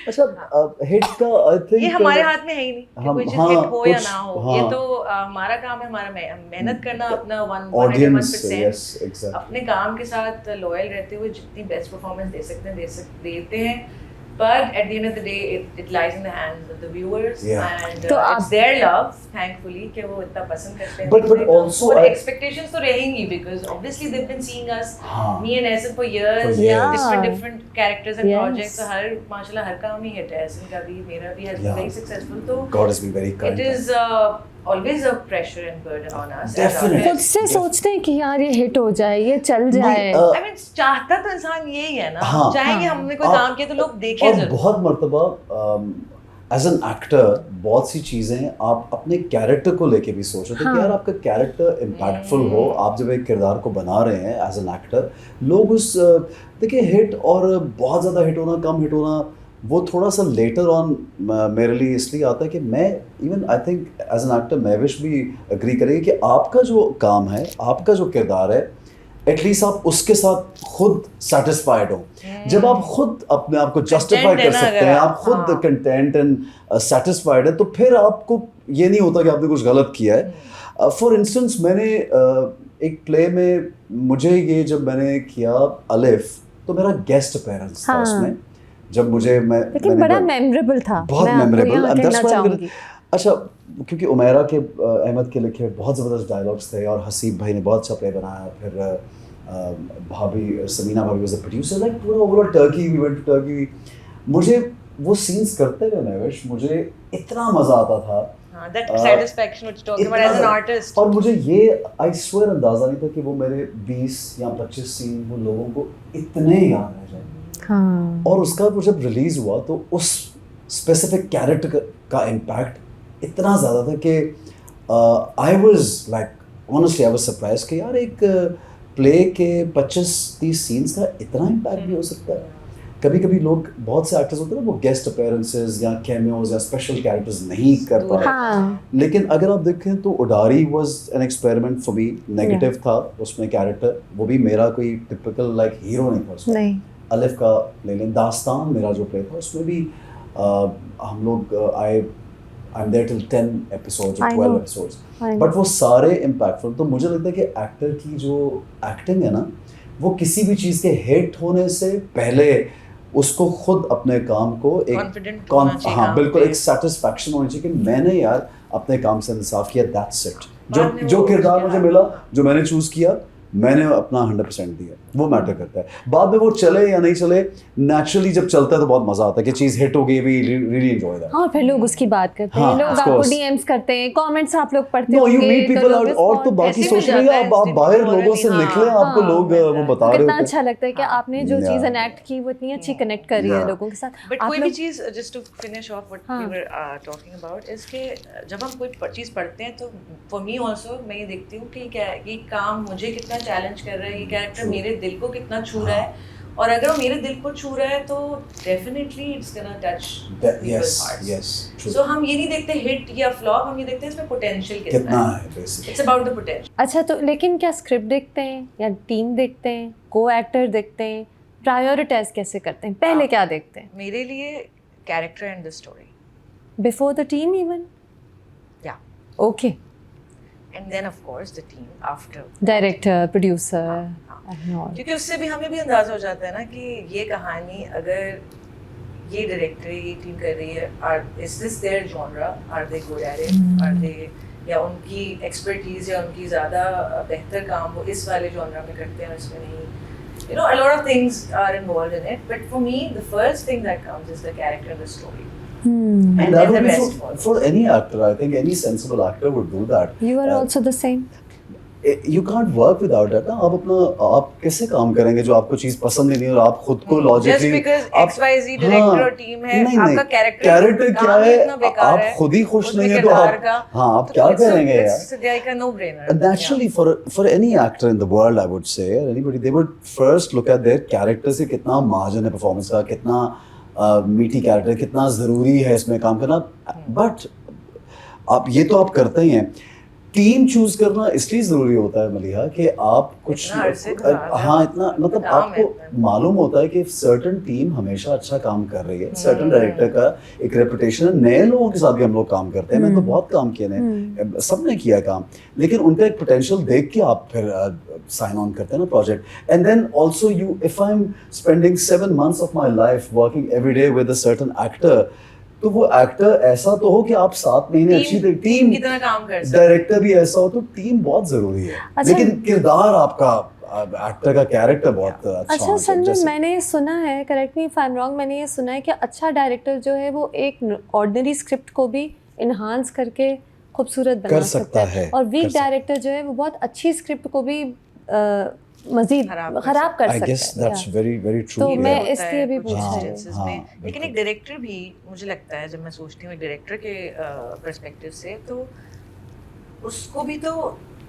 S2: अच्छा, हिट का आई थिंक
S1: ये हमारे हाथ में है ही नहीं कि कोई चीज हिट हो या
S2: कुछ-
S1: ना हो।
S2: हाँ।
S1: ये तो हमारा काम है, हमारा मेहनत करना, अपना
S2: ऑडियंस,
S1: 101%
S2: यस एग्जैक्टली,
S1: अपने काम के साथ लॉयल रहते हुए जितनी बेस्ट परफॉर्मेंस दे सकते हैं देते हैं। But at the end of the day, it lies in the hands of the viewers,
S2: Yeah.
S1: and
S3: तो
S1: it's their love, thankfully, कि वो इतना पसंद करते हैं।
S2: But
S1: देखने का।
S2: also
S1: और
S2: I-
S1: expectations तो रहेंगी, because obviously they've been seeing us,
S2: हाँ,
S1: me and Essen for years,
S2: For years.
S1: different characters and
S3: Yes.
S1: projects. तो हर माशाल्लाह हर काम ही hit है, Essen का भी, मेरा भी has been
S2: Yeah.
S1: very successful. तो
S2: God has been very kind.
S1: it is always a pressure and burden on us. as
S2: Definitely.
S3: खुद
S1: artists.
S3: से सोचते हैं कि यार ये हिट हो जाए, ये चल जाए।
S2: नहीं,
S1: I mean, चाहता तो इंसान यही है ना,
S2: हाँ।
S1: चाहेंगे
S3: हाँ।
S1: हमने कोई
S2: आप-
S1: काम किया तो लोग देखें
S2: और
S1: जरूर।
S2: बहुत मर्तबा एज एन एक्टर बहुत सी चीज़ें आप अपने कैरेक्टर को लेके भी सोच रहे थे कि
S3: हाँ।
S2: यार आपका कैरेक्टर इम्पैक्टफुल हो, आप जब एक किरदार को बना रहे हैं एज एन एक्टर, लोग उस देखिए हिट और बहुत ज़्यादा हिट होना, कम हिट होना, वो थोड़ा सा लेटर ऑन मेरे लिए इसलिए आता है कि मैं even I think as an actor Mahwish भी एग्री करेंगे कि आपका जो काम है, आपका जो किरदार है, एटलीस्ट आप उसके साथ खुद सेटिस्फाइड हो। जब आप खुद अपने आप को जस्टिफाई
S1: Content है
S2: कर
S1: ना,
S2: सकते
S1: अगर
S2: हैं,
S1: आप-
S2: आप खुद
S1: हाँ।
S2: कंटेंट एंड सेटिस्फाइड है, तो फिर आपको ये नहीं होता कि आपने कुछ गलत किया है। फॉर इंस्टेंस मैंने एक प्ले में, मुझे ये जब मैंने किया अलिफ, तो मेरा गेस्ट अपीयरेंस था
S3: हाँ।
S2: उसमें, जब मुझे
S3: लेकिन
S2: मैंने
S3: बड़ा मेमोरेबल था।
S2: बहुत
S3: मैं आपको
S2: मेमोरेबल,
S3: यहाँ
S2: and that's
S3: कहना
S2: why I'm
S3: चाहूंगी।
S2: अच्छा, क्योंकि उमेरा के अहमद के लिखे बहुत ज़बरदस्त डायलॉग्स थे, और हसीब भाई ने बहुत अच्छा प्ले बनाया, फिर भाभी समीना भाभी वाज द प्रोड्यूसर, लाइक पूरा overall Turkey, we went to Turkey. मुझे वो सीन्स करते हुए महविश, मुझे इतना मज़ा आता था,
S1: हाँ, that satisfaction which you're talking about as an artist.
S2: और मुझे ये आई स्वेयर अंदाज़ा नहीं था कि वो मेरे 20 या 25 सीन वो लोगों को इतने याद रह जाएंगे।
S3: हाँ।
S2: और उसका वो जब रिलीज़ हुआ तो उस स्पेसिफिक कैरेक्टर का इम्पैक्ट इतना ज़्यादा था कि I was like honestly I was surprise कि यार एक प्ले के 25-30 सीन्स का इतना इम्पैक्ट भी हो सकता है। कभी कभी लोग, बहुत से एक्टर्स होते हैं ना, वो गेस्ट अपीयरेंसेस या कैमियोज या स्पेशल कैरेक्टर्स नहीं कर पाते,
S3: हाँ।
S2: लेकिन अगर आप देखें तो Udaari was an experiment for me. Negative था उसमें कैरेक्टर, वो भी मेरा कोई टिपिकल लाइक हीरो नहीं था उसमें।
S3: नहीं।
S2: अलिफ का ले लें, दास्तान मेरा जो प्ले था उसमें भी हम लोग I am there till 10 episodes
S3: I
S2: 12
S3: know.
S2: Episodes,
S3: I know.
S2: But वो सारे इम्पैक्टफुल। तो मुझे लगता है कि एक्टर की जो एक्टिंग है ना, वो किसी भी चीज़ के हिट होने से पहले उसको खुद अपने काम को एक
S1: Confident होना चाहिए
S2: हाँ
S1: काम
S2: बिल्कुल
S1: पे।
S2: एक सेटिस्फैक्शन होनी चाहिए कि मैंने यार अपने काम से इंसाफ किया, दैट्स इट।
S1: बाद में
S2: जो
S1: वो
S2: किरदार
S1: उसके
S2: मुझे
S1: हाथ
S2: मिला,
S1: में।
S2: जो मैंने चूज़ किया, मैंने अपना 100% दिया, वो मैटर करता है। बाद में वो चले या नहीं चले, नेचुरली जब चलता है तो बहुत मजा आता है कि चीज़ हिट हो गई, वी रियली एंजॉय दैट।
S3: और फिर लोग उसकी बात करते हैं,
S2: हाँ,
S3: लोग
S2: of
S3: आपको
S2: course.
S3: डीएम्स करते हैं, कमेंट्स आप लोग पढ़ते
S2: नो, यू
S3: होंगे,
S2: मीट
S3: तो
S2: पीपल
S3: लोग
S2: आउट, और तो
S3: respond-
S2: बाकी
S1: ऐसे
S2: सोच
S1: मिल
S2: रहे
S1: जाता
S2: हैं
S1: है,
S2: आप बाहर
S1: इंस्टेंट
S2: लोगों से
S1: हाँ,
S2: निकले, आपको
S3: हाँ,
S2: लोग
S1: मिलता
S2: वो
S1: है।
S2: बता रहे
S3: कितना
S2: होते
S3: अच्छा लगता है कि आपने जो
S2: Yeah.
S3: चीज़ एनेक्ट की वो इतनी अच्छी कनेक्ट करी है
S2: Yeah.
S3: लोगों के साथ।
S1: बट
S3: आप
S1: कोई भी
S3: लोग-
S1: चीज़, just to finish off what
S3: हाँ.
S1: We were talking about, is के जब हम कोई चीज़ पढ़ते हैं तो फॉर मी आल्सो मैं ये देखती हूँ ठीक है, ये काम मुझे कितना चैलेंज कर रहा है, ये कैरेक्टर
S2: True.
S1: मेरे दिल को कितना छू रहा है, और अगर वो मेरे दिल को छू रहा है तो definitely it's gonna touch people's
S2: yes
S1: hearts.
S2: Yes true.
S1: So हम ये नहीं देखते हिट या फ्लॉप, हम ये देखते हैं इसमें पोटेंशियल
S2: कितना
S1: कितना है।
S2: है basically.
S1: It's about the potential.
S3: अच्छा, तो लेकिन क्या स्क्रिप्ट देखते हैं या टीम देखते हैं, को एक्टर देखते हैं, प्रायोरिटाइज कैसे करते हैं, पहले क्या देखते हैं?
S1: मेरे लिए character and the story,
S3: before the team even?
S1: या
S3: okay.
S1: And then of course the team after.
S3: Director, producer,
S1: हाँ। क्योंकि उससे भी हमें भी अंदाजा हो जाता है ना कि ये कहानी अगर ये डायरेक्टर ये टीम कर रही है, is this their genre, are they good at it, are they, या उनकी एक्सपर्टीज या उनकी ज़्यादा बेहतर काम वो इस वाले जॉनरा में करते हैं, इसमें नहीं। You know, a lot of things are involved in it, but for me, the first thing that comes is the character and the story.
S3: Hmm.
S1: And
S2: And
S1: then
S2: that
S1: the
S2: would be
S1: rest
S2: for
S1: follows.
S2: any actor. I think any sensible actor would do that.
S3: You are also the same.
S2: You can't work without that ना। आप कैसे काम करेंगे जो आपको चीज पसंद ही नहीं और आप खुद को logically
S1: Just because XYZ director और team है, आपका
S2: कैरेक्टर क्या है, आप खुद ही खुश नहीं है तो आप आप क्या करेंगे यार?
S1: It's like a no-brainer.
S2: Naturally, for any actor in the world, I would say, or anybody, they would first look at their character से कितना मार्जिन है परफॉर्मेंस का, कितना मीठी कैरेक्टर, कितना जरूरी है इसमें काम करना। बट आप ये तो आप करते ही हैं। टीम चूज करना इसलिए जरूरी होता है मलिहा कि आप कुछ
S1: इतना अरसे गुजार रहे हैं।
S2: हाँ इतना मतलब
S1: काम है
S2: आपको
S1: इतना।
S2: मालूम होता है कि सर्टन टीम हमेशा अच्छा काम कर रही है, सर्टन डायरेक्टर का एक रेपुटेशन है। नए लोगों के साथ भी हम लोग काम करते हैं, मैंने तो बहुत काम किए ने, सबने किया काम, लेकिन उनका एक पोटेंशियल देख के आप फिर साइन ऑन करते हैं ना project. And then also you, if I am spending 7 months of my life working every day with a certain actor, तो वो एक्टर ऐसा तो हो कि आप 7 महीने अच्छी
S1: टीम की तरह काम कर सकते
S2: डायरेक्टर भी ऐसा हो, तो टीम बहुत जरूरी है।
S3: अच्छा।
S2: लेकिन किरदार आपका, एक्टर का कैरेक्टर बहुत अच्छा
S3: अच्छा
S2: होना चाहिए।
S3: संजय,
S2: जैसे-
S3: मैंने सुना है, correct me if I am wrong, मैंने ये सुना है कि अच्छा डायरेक्टर जो है वो एक ऑर्डिनरी स्क्रिप्ट को भी इन्हांस करके खूबसूरत बना
S2: कर
S3: सकता है, और वीक
S2: कर सकता है।
S3: डायरेक्टर जो है वो बहुत अच्छी स्क्रिप्ट को भी मजीद
S1: खराब कर
S3: खराब कर
S2: I
S3: सकता
S2: guess that's
S3: है।
S2: very very true.
S3: तो
S2: yeah.
S3: मैं
S1: होता
S3: इसलिए
S1: है
S3: भी
S1: कुछ
S3: पूछा है।
S1: instances
S2: हाँ,
S1: में।
S2: बिल्कुल।
S1: लेकिन एक डायरेक्टर भी, मुझे लगता है जब मैं सोचती हूँ एक डायरेक्टर के पर्सपेक्टिव से, तो उसको भी तो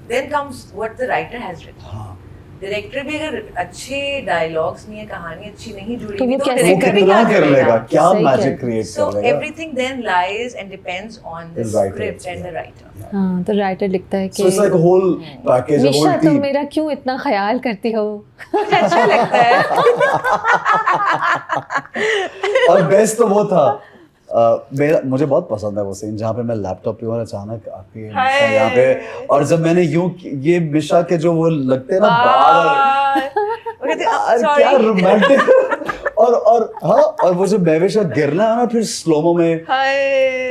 S1: then comes what the writer has written.
S2: हाँ,
S1: डायरेक्टर भी अगर अच्छे डायलॉग्स नहीं है, कहानी अच्छी नहीं जुड़ी
S3: तो
S1: हुई,
S3: वो
S1: तो
S3: कैसे
S2: वो
S1: डायरेक्टर भी
S2: कितना
S1: क्या
S2: कर लेगा,
S1: करेगा?
S2: क्या
S3: सही
S2: मैजिक
S3: कह-
S2: क्रिएट
S1: So
S2: कर लेगा।
S1: everything then lies and depends on the
S2: The writer,
S1: script and the
S2: yeah.
S1: writer.
S3: हाँ, तो राइटर लिखता है
S2: So it's like a
S3: कि
S2: whole package, a
S3: Misha
S2: whole
S3: तुम
S2: team.
S3: मेरा क्यों इतना ख्याल करती हो।
S1: मुझे अच्छा लगता है।
S2: और बेस्ट तो वो था, मेरा मुझे बहुत पसंद है वो सीन जहाँ पे मैं लैपटॉप पे और अचानक आती है मिशा यहाँ पे, और जब मैंने यूं ये मिशा के जो वो लगते हैं ना बाल,
S1: वो कहते हैं,
S2: यार
S1: "Sorry."
S2: क्या रोमांटिक, और हाँ, और वो जो बेविश गिरना है ना फिर स्लोमो में,
S1: हाय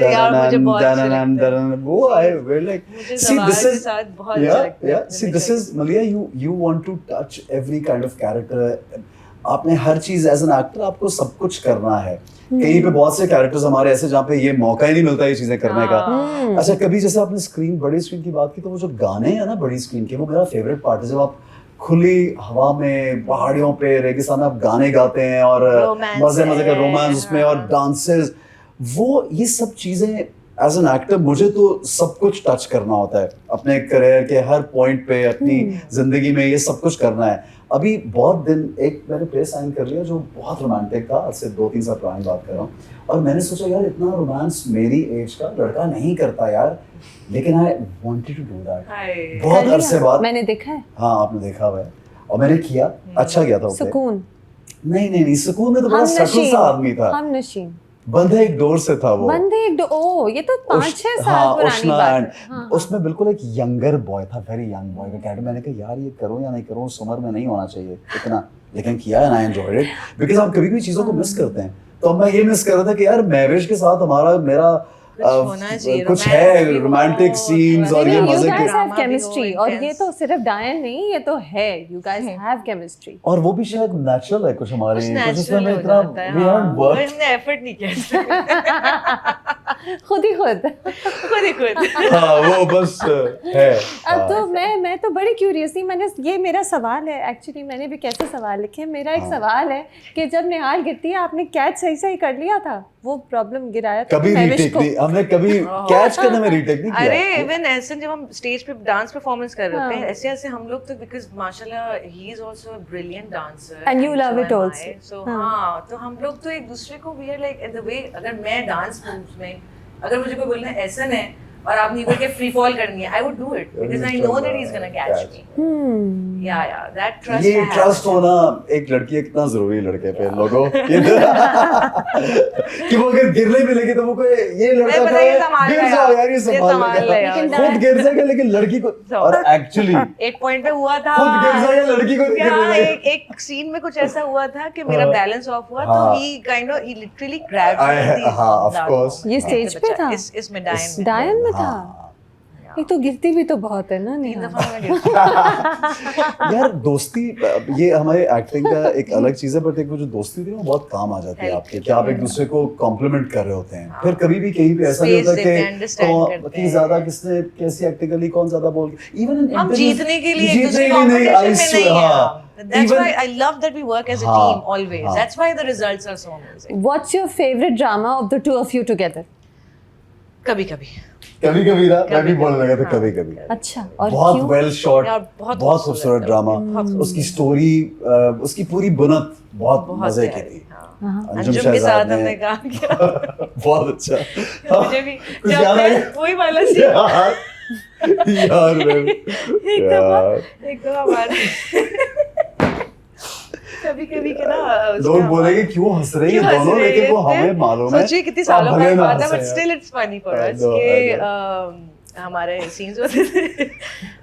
S1: यार, मुझे बहुत अच्छा लगता है।
S2: वो आई वेर लाइक,
S1: मुझे
S2: see
S1: सवाल
S2: this
S1: के
S2: is,
S1: साथ बहुत अच्छा लगता है।
S2: yeah, see this is Malia, you want to touch every kind of character. आपने हर चीज एज एन एक्टर आपको सब कुछ करना है। कहीं पे बहुत से कैरेक्टर्स हमारे ऐसे जहाँ पे ये मौका ही नहीं मिलता ये चीजें करने का।
S1: हाँ।
S2: अच्छा, कभी जैसे आपने स्क्रीन, बड़ी स्क्रीन की बात की, तो वो जो गाने हैं ना बड़ी स्क्रीन के, वो मेरा फेवरेट पार्ट है। जब आप खुली हवा में पहाड़ियों पे रेगिस्तान में आप गाने गाते हैं और
S1: Romance
S2: मजे मजे का
S1: है,
S2: रोमांस उसमें और
S1: हाँ।
S2: डांसेस, वो ये सब चीजें एज एन एक्टर मुझे तो सब कुछ टच करना होता है अपने करियर के हर पॉइंट पे, अपनी जिंदगी में ये सब कुछ करना है। अभी बहुत दिन एक मैंने प्ले साइन कर लिया जो बहुत रोमांटिक था, आज से 2-3 साल पुरानी बात कर रहा हूँ, और मैंने सोचा यार इतना रोमांस मेरी एज का लड़का नहीं करता यार, लेकिन I wanted to do that
S1: hi.
S2: बहुत अरसे बाद।
S3: मैंने देखा है
S2: हाँ, आपने देखा हुआ है और मैंने किया, अच्छा गया था वो play।
S3: सुकून।
S2: नहीं, सुकून में तो बड़ा
S3: हम
S2: सटल
S3: नशीन,
S2: सा आदमी था,
S3: हम नशीन,
S2: बंधे एक डोर से था वो।
S3: बंदे एक ओ, ये तो 5-6 साल
S2: हाँ,
S3: पुरानी
S2: उष्णा
S3: बात
S2: and
S3: है। हाँ,
S2: उसमें बिल्कुल एक यंगर बॉय था, वेरी यंग बॉय का कैरेक्टर। मैंने कहा यार ये करूँ या नहीं करूँ, उस उम्र में नहीं होना चाहिए इतना, लेकिन किया and I enjoyed it, because हम कभी कभी चीज़ों को मिस करते हैं। तो अब मैं ये मिस कर रहा था कि यार महविश के साथ मेरा
S1: कुछ होना चाहिए,
S2: कुछ
S1: romance
S2: है,
S1: भी हो,
S2: रोमांटिक सीन्स और ये
S3: नहीं, you
S2: मजे
S3: guys
S2: के,
S3: have
S1: drama भी हो,
S3: chemistry, और ये
S1: intense।
S3: तो सिर्फ डायन नहीं, ये तो है, you guys have chemistry।
S2: और वो भी शायद नेचुरल है कुछ हमारे,
S1: कुछ
S2: कुछ उसमें
S1: natural
S2: में
S1: हो
S2: इतना
S1: जाता है,
S2: we haven't
S1: हाँ।
S2: worked।
S1: हमने एफर्ट नहीं किया
S3: खुद ही खुद।
S1: खुद ही खुद।
S2: हाँ, वो बस है।
S3: अब
S2: हाँ।
S3: तो मैं तो बड़ी क्यूरियस थी, मैंने ये मेरा सवाल है एक्चुअली, मैंने भी कैसे सवाल लिखे। मेरा एक
S2: हाँ।
S3: सवाल है कि जब निहाल गिरती है, आपने कैच सही कर लिया था, वो प्रॉब्लम गिराया था
S2: कभी
S3: महविश
S2: रीटेक
S3: को।
S2: नहीं, हमने कभी कैच करने में रीटेक नहीं किया।
S1: अरे इवन ऐसे जब हम स्टेज पे डांस परफॉर्मेंस कर रहे होते हैं,
S3: हाँ।
S1: ऐसे ऐसे हम लोग तो, बिकॉज माशाल्लाह he is also a brilliant dancer
S3: And you love it also।
S1: So
S3: हाँ।
S1: हाँ, तो हम लोग तो एक दूसरे को we are like in the way, अगर मैं डांस मूव्स में, अगर मुझे कोई बोलना ऐसा है और आप नहीं बोल के फ्री फॉल करनी है, I would do it because I know that he is gonna catch मी। या दैट ट्रस्ट,
S2: ये ट्रस्ट होना एक लड़की है, कितना जरूरी है लड़के पे लोगों कि वो अगर गिरने भी लगे तो वो कोई ये लड़का
S1: नहीं,
S2: था,
S1: ये संभाल
S2: गिर
S1: लेगा,
S2: जाओ यार, ये
S1: ये
S2: संभाल
S1: संभाल
S2: लेगा,
S1: लेगा।
S3: लेकिन
S2: खुद गिर जाएगा लेकिन लड़की को, और एक्चुअली
S1: एक पॉइंट पे हुआ था,
S2: खुद गिर जाएगा लड़की को नहीं
S1: क्या
S2: गिरने देगा।
S1: एक सीन में कुछ ऐसा हुआ था कि मेरा
S2: हाँ।
S1: बैलेंस ऑफ हुआ,
S2: हाँ।
S1: तो he kind of he literally grabbed
S2: हाँ, of course।
S3: ये स्टेज पे था?
S1: इसमें डायन
S3: डायन में था?
S2: हाँ।
S3: ये तो गिरती भी तो बहुत है ना
S1: 3
S3: नेहा।
S1: दफा मैं गिर
S2: यार दोस्ती, ये हमारे एक्टिंग का एक अलग चीज़ है, बट एक वो जो दोस्ती होती है वो बहुत काम आ जाती है
S1: Help
S2: आपके, कि आप एक दूसरे को कॉम्प्लीमेंट कर रहे होते हैं। फिर कभी भी कहीं पे ऐसा नहीं
S1: Space
S2: होता
S1: देते हैं, understand
S2: कि
S1: करते
S2: कि
S1: हैं।
S2: ज्यादा किसने कैसी एक्टिंग कर ली, कौन ज्यादा बोल, इवन
S1: हम जीतने के लिए एक दूसरे
S2: नहीं,
S1: competition में नहीं है
S2: हाँ,
S1: हम। That's
S2: even-
S1: why I love that we work as a
S2: हाँ,
S1: team always.
S2: हाँ.
S1: That's why the results are so amazing.
S3: What's your favorite drama of the two of you together?
S1: कभी कभी
S2: कभी कभी ना, मैं भी
S1: कभी-कभी,
S2: बोलने लगा था
S1: हाँ।
S2: कभी कभी।
S3: अच्छा, और
S2: बहुत
S3: क्यों?
S2: वेल शॉट,
S1: यार, बहुत
S2: बहुत
S1: खूबसूरत
S2: खूबसूरत
S1: था,
S2: ड्रामा,
S1: बहुत खूबसूरत।
S2: उसकी स्टोरी, उसकी पूरी बुनत बहुत मजे की
S1: प्यारी,
S2: थी।
S1: हाँ।
S3: हाँ।
S1: अंजुम के साथ हमने काम किया।
S2: बहुत अच्छा।
S1: मुझे भी
S2: कुछ
S1: जब
S2: याद
S1: मैं
S2: आया?
S1: वही वाला सीन
S2: यार यार
S1: एक दफा हमारे कभी कभी के ना
S2: लोग बोलेंगे क्यों हंस रहे हैं
S1: क्यों हंस
S2: दोनों,
S1: रहे
S2: लेकिन वो
S1: थे?
S2: हमें मालूम है।
S1: सोचिए कितनी
S2: तो आप
S1: सालों
S2: भले
S1: बाद
S2: ना
S1: बात है,
S2: हंसें
S1: बट
S2: यार।
S1: Still it's funny for
S2: I
S1: us
S2: know,
S1: कि
S2: I know.
S1: हमारे सीन्स होते थे।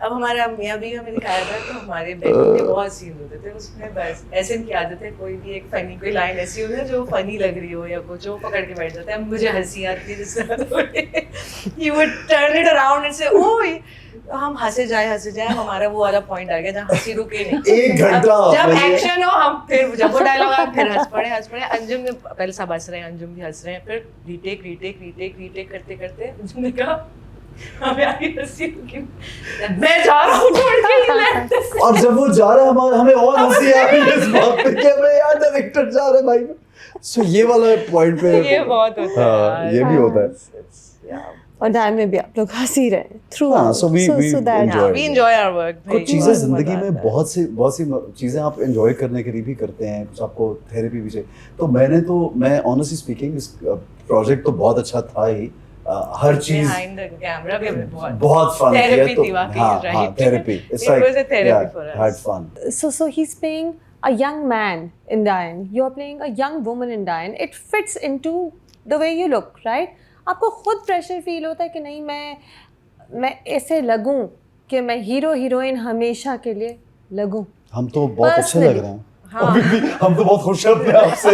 S1: अब हमारे मियाँ भी हमें दिखाया था, तो हमारे बेडरूम में बहुत सीन होते थे, उसमें बस ऐसे इनकी आदत है, कोई भी एक फनी कोई लाइन ऐसी हो ना जो फनी लग रही हो या कुछ, वो पकड़ के बैठ जाता है। मुझे हंसी आती है जिससे you would turn it around and से ओह, हम हंसे जाए हमारा वो वाला पॉइंट आ गया जहाँ हंसी रुके नहीं।
S2: 1 घंटा
S1: अब जब
S2: मतलब ये-
S1: एक्शन हो हम फिर जब वो डायलॉग आया फिर हंस पड़े। अंजुम ने पहले सब हंस रहे हैं, अंजुम भी हंस रहे हैं, फिर रीटेक करते करते अंजुम ने कहा हमें आगे हंसी रुकी, मैं जा रहा हूँ छोड़ के ही left।
S2: और जब वो जा रहा है हमें और हंसी आ रही है इस बात पे कि हमें यार डायरेक्टर जा रहे हैं भाई। सो ये वाला पॉइंट पे
S1: ये बहुत होता है
S2: हाँ,
S1: यार।
S2: ये भी होता है।
S1: Yeah.
S3: और डायन में भी आप लोग हंस ही रहे हैं थ्रू
S2: हाँ, so we enjoy
S1: We enjoy our work.
S2: कुछ चीज़ें
S1: बहुत
S2: जिंदगी
S1: मजा
S2: में
S1: आता है।
S2: बहुत सी चीज़ें आप एंजॉय करने के लिए भी करते हैं, कुछ आपको थेरेपी भी चाहिए। तो मैं ऑनेस्टली स्पीकिंग इस प्रोजेक्ट तो बहुत अच्छा था ही, हर चीज़
S1: Behind the camera भी हमें
S2: बहुत फन किया।
S1: Therapy
S2: तो
S1: थी वाकई,
S2: हाँ
S1: right?
S2: हाँ therapy, it's
S1: It was a
S2: like
S1: therapy for us.
S2: had fun।
S3: So he's playing a young man in Diane. You're playing a young woman in Diane. It fits into the way you look, right? आपको खुद प्रेशर फील होता है कि नहीं मैं ऐसे लगूं कि मैं हीरो हीरोइन हमेशा के लिए लगूं?
S2: हम तो बहुत अच्छे लग
S3: Personally.
S2: रहे हैं।
S1: हाँ।
S2: अभी भी हम तो बहुत खुश हैं अपने आप से।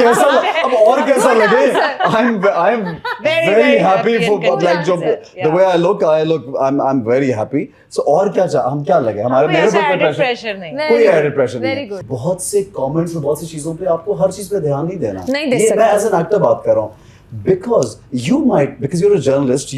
S2: कैसा अब और कैसा लगे? I'm
S1: Very,
S2: very
S1: very
S2: happy
S1: happy
S2: for
S1: and good
S2: like जो
S1: answer.
S2: the way I look I'm very happy। So और क्या हम क्या लगे? हमारे
S1: कोई
S2: मेरे
S1: ऐसा
S2: ऊपर
S1: added
S2: pressure
S1: pressure नहीं।
S3: Very
S2: कोई
S3: good,
S2: एडेड प्रेशर नहीं
S3: very
S2: है।
S3: good.
S2: बहुत से कमेंट्स में बहुत सी चीजों पे आपको हर चीज पे ध्यान नहीं देना।
S3: नहीं दे
S2: ये
S3: सकते।
S2: मैं एज एन एक्टर बात कर रहा हूँ, because because you're a journalist,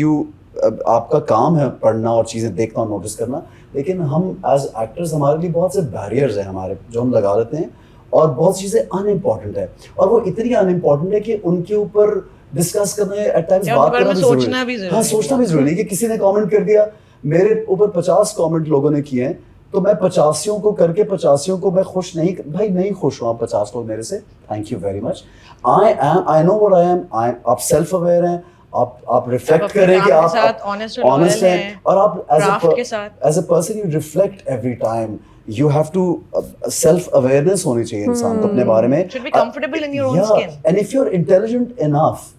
S2: आपका काम है पढ़ना और चीजें देखना और नोटिस करना, लेकिन हम एज एक्टर्स हमारे लिए बहुत से बैरियर्स हैं हमारे जो हम लगा लेते हैं, और बहुत चीजें अनइम्पॉर्टेंट है, और वो इतनी अनइम्पॉर्टेंट है कि उनके ऊपर डिस्कस करना एट टाइम्स
S1: या
S2: बात
S1: उनके बारे
S2: करना
S1: में
S2: भी
S1: सोचना
S2: जरूरी
S1: भी
S2: है।
S1: जरूरी
S2: हाँ,
S1: है।
S2: सोचना भी जरूरी है कि किसी ने कमेंट कर दिया, मेरे ऊपर 50 कमेंट लोगों ने किए हैं, तो मैं 85 को करके 85 को मैं खुश नहीं, भाई नहीं खुश हूँ आप 50 लोग मेरे से, thank you very much. I know what I am, आप सेल्फ अवेयर हैं, आप रिफ्लेक्ट
S1: अपने
S2: करें कि
S1: काम के
S2: आप
S1: साथ honest और
S2: honest
S1: loyal
S2: हैं,
S1: हैं,
S2: और आप
S1: craft के साथ।
S2: As a person you reflect every time, you have to self awareness होनी चाहिए इंसान को अपने बारे में।
S1: Should be comfortable in your own skin.
S2: And if you're intelligent enough,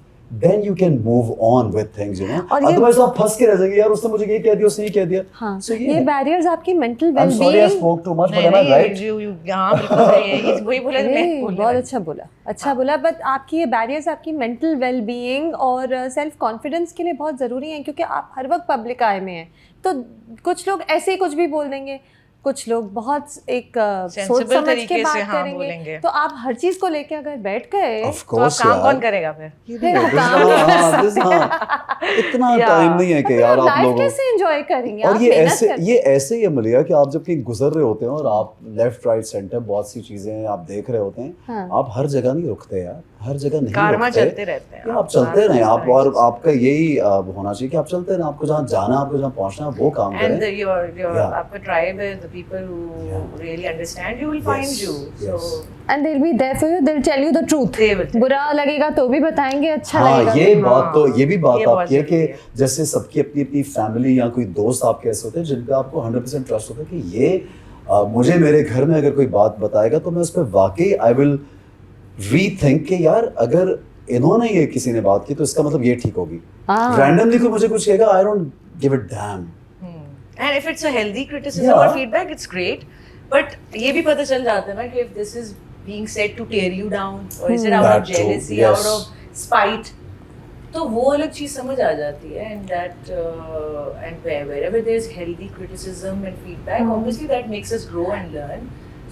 S2: then you can move on with things, you know.
S3: और ये-
S2: Otherwise आप फंस के रह जाएंगे, यार उसने मुझे ये कह दिया, उसने ये कह दिया।
S3: हाँ,
S2: So
S3: ये बैरियर्स आपकी mental
S2: I'm sorry I
S3: wellbeing
S2: spoke too much, but
S1: नहीं
S2: am I
S1: नहीं
S2: right?
S1: हाँ बिल्कुल सही है, ये वही बोला मैं
S3: नहीं,
S1: बोलने
S3: बहुत
S1: वाली।
S3: अच्छा बोला बट आपकी ये बैरियर्स आपकी मेंटल वेलबीइंग और सेल्फ कॉन्फिडेंस के लिए बहुत ज़रूरी हैं, क्योंकि आप हर वक्त पब्लिक आई में हैं, तो कुछ लोग ऐसे ही कुछ भी बोल देंगे, कुछ लोग बहुत एक सोच
S1: Sensible
S3: समझ के
S1: तरीके
S3: बात
S1: से हाँ
S3: करेंगे,
S1: बोलेंगे।
S3: तो आप हर चीज़ को लेके अगर बैठ गए
S2: Of
S1: तो आप
S2: course
S1: काम कौन
S2: यार।
S1: करेगा फिर?
S3: फिर आप काम
S2: इतना
S1: Yeah.
S2: टाइम नहीं है कि यार आप
S3: लाइफ
S2: लोगों,
S3: कैसे एंजॉय करेंगे?
S2: और
S3: आप
S2: ये
S3: मेहनत
S2: ऐसे
S3: करते
S2: ये ऐसे ही है मलिया कि आप जब कहीं गुजर रहे होते हैं और आप लेफ्ट राइट सेंटर बहुत सी चीजें आप देख रहे होते हैं,
S3: हाँ।
S2: आप हर जगह नहीं रुकते यार, हर जगह नहीं
S1: कारमा
S2: रुकते।
S1: चलते रहते हैं
S2: या आप चलते रहें, आप, और आपका यही होना चाहिए कि आप चलते रहें, आपको जहाँ जाना, आपको जहाँ पहुँचना, वो काम
S1: And
S2: करें।
S1: your
S2: Yeah.
S1: आपका tribe is the people who really understand you will find
S2: Yes,
S1: you.
S2: yes.
S1: So
S3: and they'll be there for you, they'll tell you the truth.
S1: They will tell
S3: बुरा लगेगा तो भी बताएंगे, अच्छा
S2: हाँ,
S3: लगेगा
S2: ये
S3: तो भी।
S2: बात तो ये भी बात
S1: ये बहुत
S2: आपकी है कि
S1: जरूरी है।
S2: जैसे सबकी अपनी अपनी फैमिली या कोई दोस्त आपके ऐसे होते हैं जिनका आपको 100% ट्रस्ट होता है कि ये मुझे मेरे घर में अगर कोई बात बताएगा तो मैं उस पर वाकई आई विल रीथिंक कि यार अगर इन्होंने ये किसी ने बात की तो इसका मतलब ये ठीक होगी।
S3: हाँ।
S2: रैंडमली कोई मुझे कुछ कहेगा, I don't give it dam.
S1: And if it's a healthy criticism
S2: Yeah.
S1: or feedback, it's great. But ये भी पता चल जाता है ना कि if this is being said to tear you down or is it out
S2: That
S1: of
S2: too,
S1: jealousy,
S2: yes.
S1: out of spite, तो वो अलग चीज़ समझ आ जाती है and that and wherever there's healthy criticism and feedback obviously that makes us grow and learn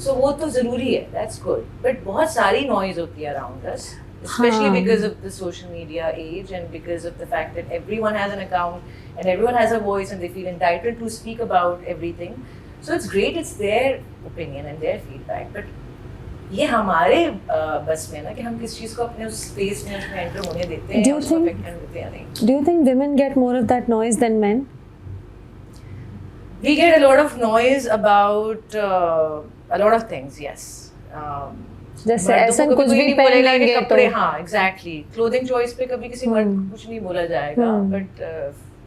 S1: so वो तो ज़रूरी है, that's good, but बहुत सारी noise होती है around us especially because of the social media age and because of the fact that everyone has an account and everyone has a voice and they feel entitled to speak about everything, so it's great, it's their opinion and their feedback, but ये हमारे बस में ना कि हम किस चीज़ को अपने उस स्पेस में उसमें एंटर होने देते हैं, उसको अफेक्ट करने देते हैं नहीं।
S3: Do you think women get more of that noise than men?
S1: We get a lot of noise about a lot of things, yes.
S3: जैसे ऐसा कुछ भी पहन लेंगे
S1: कपड़े, हाँ exactly, clothing choice पे कभी किसी मर्द को कुछ नहीं बोला जाएगा, but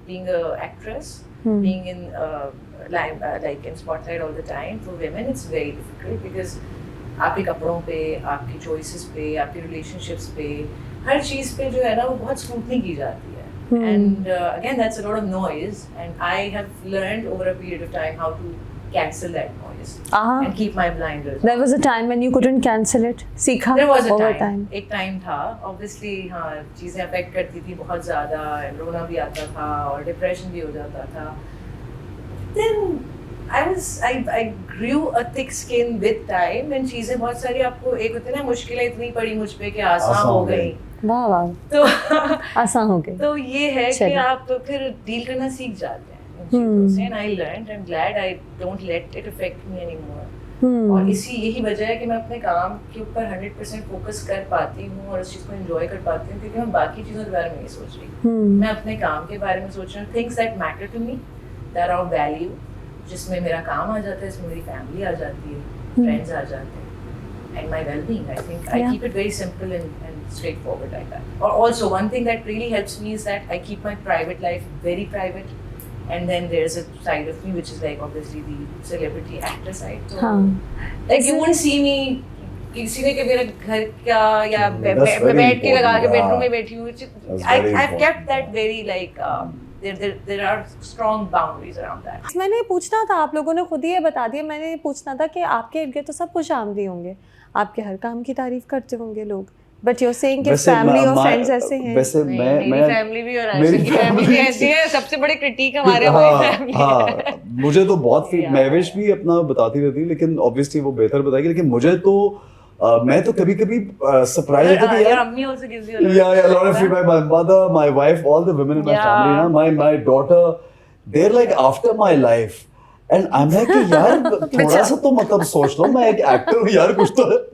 S1: being a actress, being in like in spotlight all the time, for women it's very difficult because आपके कपड़ों पे, आपकी चॉइसेस पे, आपकी रिलेशनशिप्स पे, हर चीज़ पे जो है ना वो बहुत स्क्रूटनी की जाती है and again that's a lot of noise and I have learned over a period of time how to cancel that noise and keep my blinders.
S3: There was a time when you couldn't cancel it. सीखा
S1: There was a
S3: over
S1: time. एक टाइम था ऑब्वियसली, हाँ चीज़ें अफेक्ट करती थी बहुत ज़्यादा, रोना भी आता था और डिप्रेशन भी हो जाता था। Then I grew a thick skin with time and चीज़ें बहुत सारी आपको एक होती है ना मुश्किलें इतनी पड़ी मुझ पे कि आसान हो गई।
S3: वाह वाह,
S1: तो
S3: आसान हो गई।
S1: तो ये है कि आप फिर डील करना सीख जाते हैं इन चीज़ों से and I learned, I'm glad I don't let it affect me anymore। और यही वजह है कि मैं अपने काम के ऊपर 100% फोकस कर पाती हूँ और उस चीज़ को एंजॉय कर पाती हूँ क्योंकि मैं बाकी चीज़ों के बारे में नहीं सोच रही, मैं अपने काम के बारे में सोच रही हूँ, things that matter to me, that are of value, जिसमें मेरा काम आ जाता है, इसमें मेरी फैमिली आ जाती है, फ्रेंड्स आ जाते हैं and my well-being. I think I keep it very simple and straightforward like that. Or also one thing that really helps me is that I keep my private life very private and then there's a side of me which is like obviously the celebrity actor side. So like you won't see me किसी ने कि मेरा घर का या मैं बैठ के लगा के बेडरूम में बैठी हूँ, I've kept that very like there are strong boundaries around that.
S3: मैंने पूछना था, आप लोगों ने खुद ही ये बता दिया, मैंने पूछना था कि आपके इर्द-गिर्द तो सब कुछ आमदी होंगे, आपके हर काम की तारीफ करते होंगे लोग, बट यू आर सेइंग कि फैमिली और फ्रेंड्स ऐसे हैं।
S2: वैसे मेरी
S1: फैमिली भी और आशिक की फैमिली भी ऐसी है, सबसे बड़ी क्रिटिक हमारे हमारी फैमिली है।
S2: हाँ, मुझे तो बहुत महविश भी अपना बताती रहती है, लेकिन ऑब्वियसली वो बेहतर बताएगी, लेकिन मुझे तो मैं तो कभी-कभी सरप्राइज होती है यार,
S1: अम्मी also gives you a
S2: lot of feedback, my mother, my wife, all the women in my family, na, my daughter, they're like after my life and I'm like यार थोड़ा सा तो मतलब सोच लो, मैं एक एक्टर हूँ यार, कुछ तो है।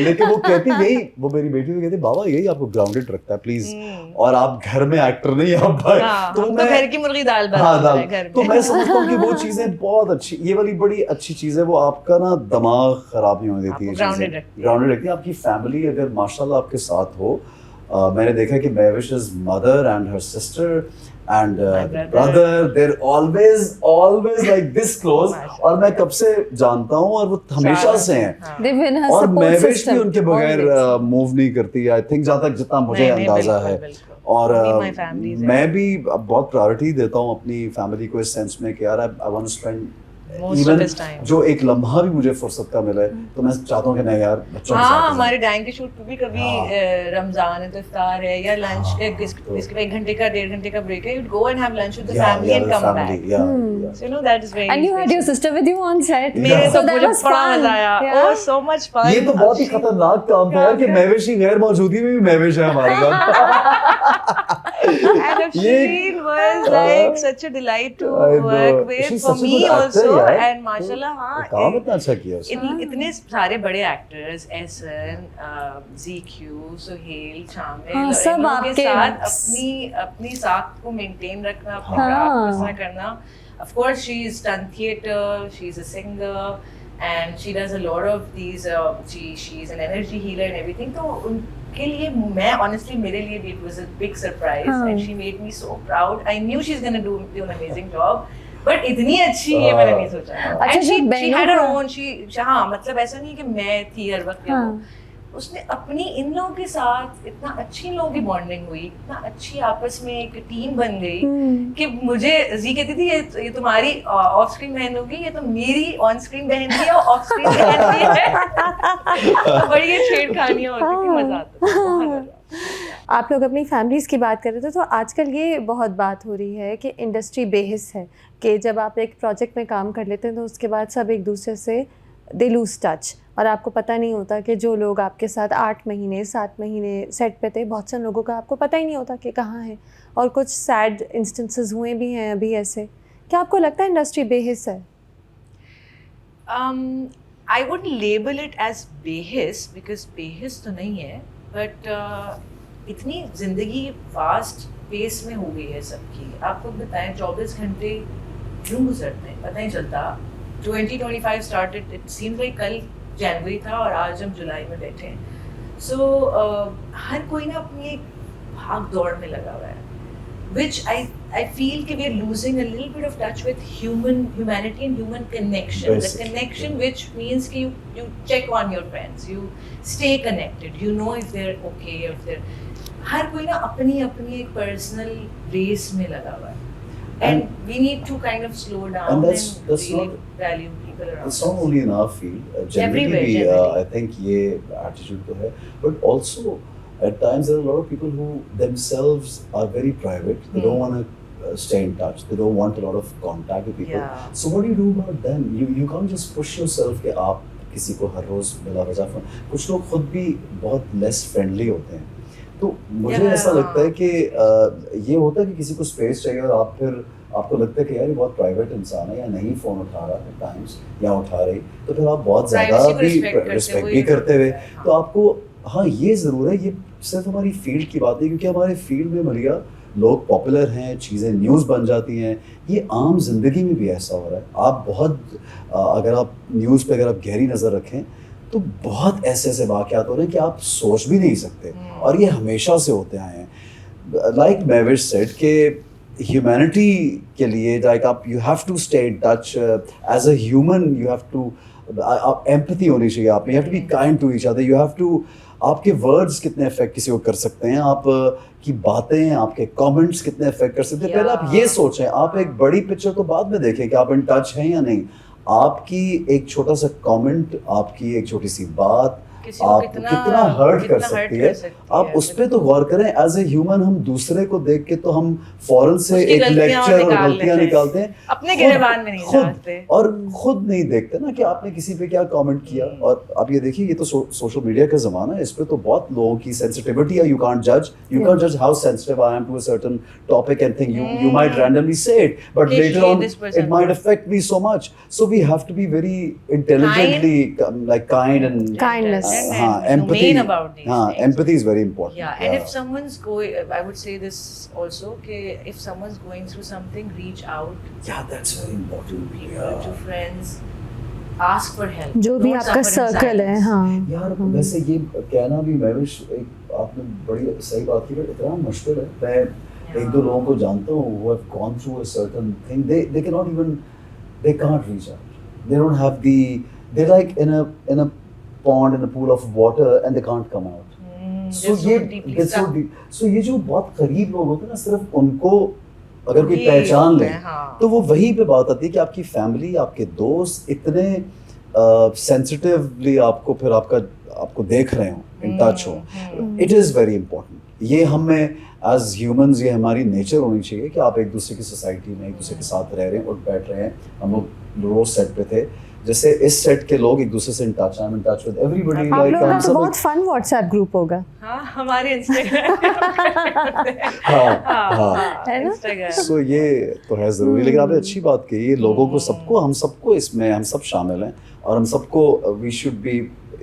S2: लेकिन वो कहती यही, वो मेरी बेटी तो कहती बाबा यही आपको ग्राउंडेड रखता है प्लीज, और आप घर में एक्टर नहीं आप भाई।
S1: तो मैं घर की मुर्गी दाल बना है घर में।
S2: तो मैं समझता हूँ कि वो चीजें बहुत अच्छी, ये वाली बड़ी अच्छी चीज है, वो आपका ना दिमाग खराब नहीं होने देती है, ग्राउंडेड रखती है। आपकी फैमिली अगर माशाल्लाह आपके साथ हो, मैंने देखा कि Mahwish is mother and her sister and brother, they're always like this close, और मैं कब से जानता हूँ और वो हमेशा से हैं, और महविश भी उनके बगैर मूव नहीं करती, आई थिंक जहाँ तक जितना मुझे अंदाजा है। और मैं भी बहुत प्रायोरिटी देता हूँ अपनी फैमिली को इस सेंस में कि यार I want to spend even जो एक लम्हा भी मुझे फुर्सत का मिला है, तो मैं चाहता हूँ कि नहीं यार बच्चों के साथ।
S1: हमारे डाइंग के शूट पे भी कभी रमजान है तो इफ्तार है या लंच के इसके 1 घंटे का 1.5 घंटे का ब्रेक है, you'd go and have lunch with the family and come back. So you know that is very
S3: and you had your sister with you on set.
S1: मेरे तो मुझे बड़ा मजा आया, oh so much fun.
S2: ये तो बहुत ही खतरनाक काम था यार कि महविश की गैर मौजूदगी में भी महविश है हमारे साथ।
S1: And Afshin was like such a delight to work with for me also, and माशाल्लाह हाँ
S2: काम इतना अच्छा किया उसने।
S1: इतने सारे बड़े एक्टर्स, एहसन, ZQ, सुहेल, शामिल,
S3: सब आपके
S1: साथ अपनी साख को मेंटेन रखना, अपने क्राफ्ट को करना। Of course she is done theatre, she is a singer and she does a lot of these she is an energy healer and everything, तो उनके लिए मैं honestly मेरे लिए it was a big surprise and she made me so proud. I knew she's going to do an amazing job, but इतनी अच्छी ये मैंने नहीं सोचा। And she had her own, हाँ मतलब ऐसा नहीं कि मैं थी हर वक्त, उसने अपनी इन लोगों के साथ इतना अच्छी इन लोगों की बॉन्डिंग हुई, इतना अच्छी आपस में एक टीम बन गई कि मुझे जी कहती थी ये तुम्हारी ऑफ स्क्रीन बहन होगी, ये तो मेरी ऑन स्क्रीन बहन थी और ऑफ स्क्रीन बहन थी है। बड़ी ये छेड़खानियां होती थी, मजा आता था।
S3: आप लोग अपनी फैमिलीज़ की बात कर रहे थे, तो आजकल ये बहुत बात हो रही है कि इंडस्ट्री बेहिस है, कि जब आप एक प्रोजेक्ट में काम कर लेते हैं तो उसके बाद सब एक दूसरे से दे लूज़ टच, और आपको पता नहीं होता कि जो लोग आपके साथ 8 महीने 7 महीने सेट पे थे, बहुत से लोगों का आपको पता ही नहीं होता कि कहाँ हैं, और कुछ सैड इंस्टेंसेस हुए भी हैं अभी ऐसे। क्या आपको लगता है इंडस्ट्री बेहिस है?
S1: I wouldn't label it as बेहिस, because बेहिस तो नहीं है, but इतनी ज़िंदगी फास्ट पेस में हो गई है सबकी। आप खुद बताएं 24 घंटे क्यों गुजरते हैं पता नहीं चलता। 2025 started, it seems like कल जनवरी था और आज हम जुलाई में बैठे हैं। So हर कोई ना अपनी एक भाग दौड़ में लगा हुआ है, which I feel कि we are losing a little bit of touch with humanity and human connection.
S2: Basically,
S1: The connection which means कि you check on your friends, you stay connected, you know if they're okay, if they're हर कोई ना अपनी एक personal race में लगा हुआ है, and we need to kind of slow down and
S2: that's
S1: really
S2: not,
S1: value people around
S2: it's
S1: us.
S2: not only in our field, generally
S1: Everywhere,
S2: भी
S1: generally.
S2: I think ये attitude तो है, but also at times there are a lot of people who themselves are very private. They don't want to stay in touch. They don't want a lot of contact with people.
S1: Yeah.
S2: So what do you do about them? You can't just push yourself कि आप किसी को हर रोज बिला वजह फोन। कुछ लोग खुद भी बहुत less friendly होते हैं, तो मुझे
S1: Yeah.
S2: ऐसा लगता है कि ये होता है कि किसी को स्पेस चाहिए और आप फिर आपको लगता है कि यार ये बहुत प्राइवेट इंसान है या नहीं फ़ोन उठा रहा है टाइम्स या उठा रही, तो फिर आप बहुत ज़्यादा
S1: Privacy को
S2: भी
S1: respect करते
S2: रिस्पेक्ट
S1: हुए
S2: भी
S1: ये
S2: करते हुए,
S1: हाँ।
S2: तो आपको हाँ ये ज़रूर है, ये सिर्फ हमारी फील्ड की बात नहीं, क्योंकि हमारे फील्ड में मलिया लोग पॉपुलर हैं, चीज़ें न्यूज़ बन जाती हैं, ये आम जिंदगी में भी ऐसा हो रहा है। आप बहुत अगर आप न्यूज़ पे अगर आप गहरी नज़र रखें तो बहुत ऐसे ऐसे वाक़यात हो रहे हैं कि आप सोच भी नहीं सकते, और ये हमेशा से होते आए हैं। लाइक मैविश सेड कि ह्यूमैनिटी के लिए लाइक आप you have to stay in touch as a human, you have to empathy होनी चाहिए आप में, you have to be kind to each other, you have to आपके वर्ड्स कितने इफेक्ट किसी को कर सकते हैं, आप की बातें आपके कमेंट्स कितने इफेक्ट कर सकते हैं, पहले आप ये सोचें। आप एक बड़ी पिक्चर तो बाद में देखें कि आप इन टच हैं या नहीं। आपकी एक छोटा सा कमेंट, आपकी एक छोटी सी बात
S1: किसी को
S2: आप
S1: कितना
S2: हर्ट कर सकती है, आप उस पे तो गौर करें। एज ए ह्यूमन हम दूसरे को देख के तो हम फौरन से
S1: उसकी
S2: एक
S1: गलतियां
S2: लेक्चर और
S1: निकाल
S2: गलतियां
S1: लेते हैं।
S2: निकालते हैं,
S1: अपने
S2: खुद-
S1: गिरेबान में नहीं
S2: खुद-
S1: डालते।
S2: और खुद नहीं देखते ना कि आपने किसी पे क्या कमेंट किया। और आप ये देखिए, ये तो सोशल मीडिया का ज़माना है, इस पे तो बहुत लोगों की सेंसिटिविटी है। यू कांट जज how sensitive I am to a certain topic and thing you might randomly say it, but
S1: Please
S2: later
S1: share
S2: on
S1: this person.
S2: it might affect me so much. So we have to be very intelligently like kind and
S3: Kindness.
S2: हाँ, empathy.
S1: Humane about these
S2: हाँ,
S1: things.
S2: empathy is very important.
S1: Yeah, and if someone's going, I would say this also, कि if someone's going through something, reach out
S2: Yeah, that's very
S1: to
S2: important.
S1: people,
S2: Yeah.
S1: to friends, ask for help.
S3: जो भी
S1: Don't
S3: आपका
S1: suffer in
S3: सर्कल है,
S1: silence.
S3: हाँ
S2: यार वैसे ये कहना भी मैविश, एक आपने बड़ी सही बात की, बट इतना मुश्किल है। मैं एक दो लोगों को जानता हूँ who have gone through a certain thing, they cannot even, they can't reach out, they don't have the, they're like in a pond, in a pool of water and they can't come out. So
S1: They're so
S2: ये
S1: deeply
S2: they're so
S1: stuck.
S2: deep. So ये जो बहुत करीब लोग होते हैं ना, सिर्फ उनको अगर कोई
S1: ये
S2: पहचान
S1: होता
S2: ले
S1: है, हाँ।
S2: तो वो वहीं पे बात आती है कि आपकी फैमिली, आपके दोस्त इतने सेंसिटिवली आपको फिर आपको देख रहे हो, इन टच हो। It is very important. ये हमें एज ह्यूमंस, ये हमारी नेचर होनी चाहिए कि आप एक दूसरे की सोसाइटी में एक दूसरे के साथ रह रहे हैं, उठ बैठ रहे हैं। हम लोग रोज सेट पे थे, जैसे इस सेट के लोग एक दूसरे से in touch, I am in touch with everybody.
S3: आप
S2: लाइक
S3: लोगों
S2: हम
S3: का तो
S2: सब
S3: बहुत फन व्हाट्सएप ग्रुप होगा।
S1: हाँ, हमारे इंस्टाग्राम
S2: हाँ
S3: है ना?
S1: इंस्टाग्राम।
S2: सो ये तो है ज़रूरी, लेकिन आपने अच्छी बात कही, ये लोगों को सबको, हम सबको इसमें, हम सब शामिल हैं, और हम सबको we should be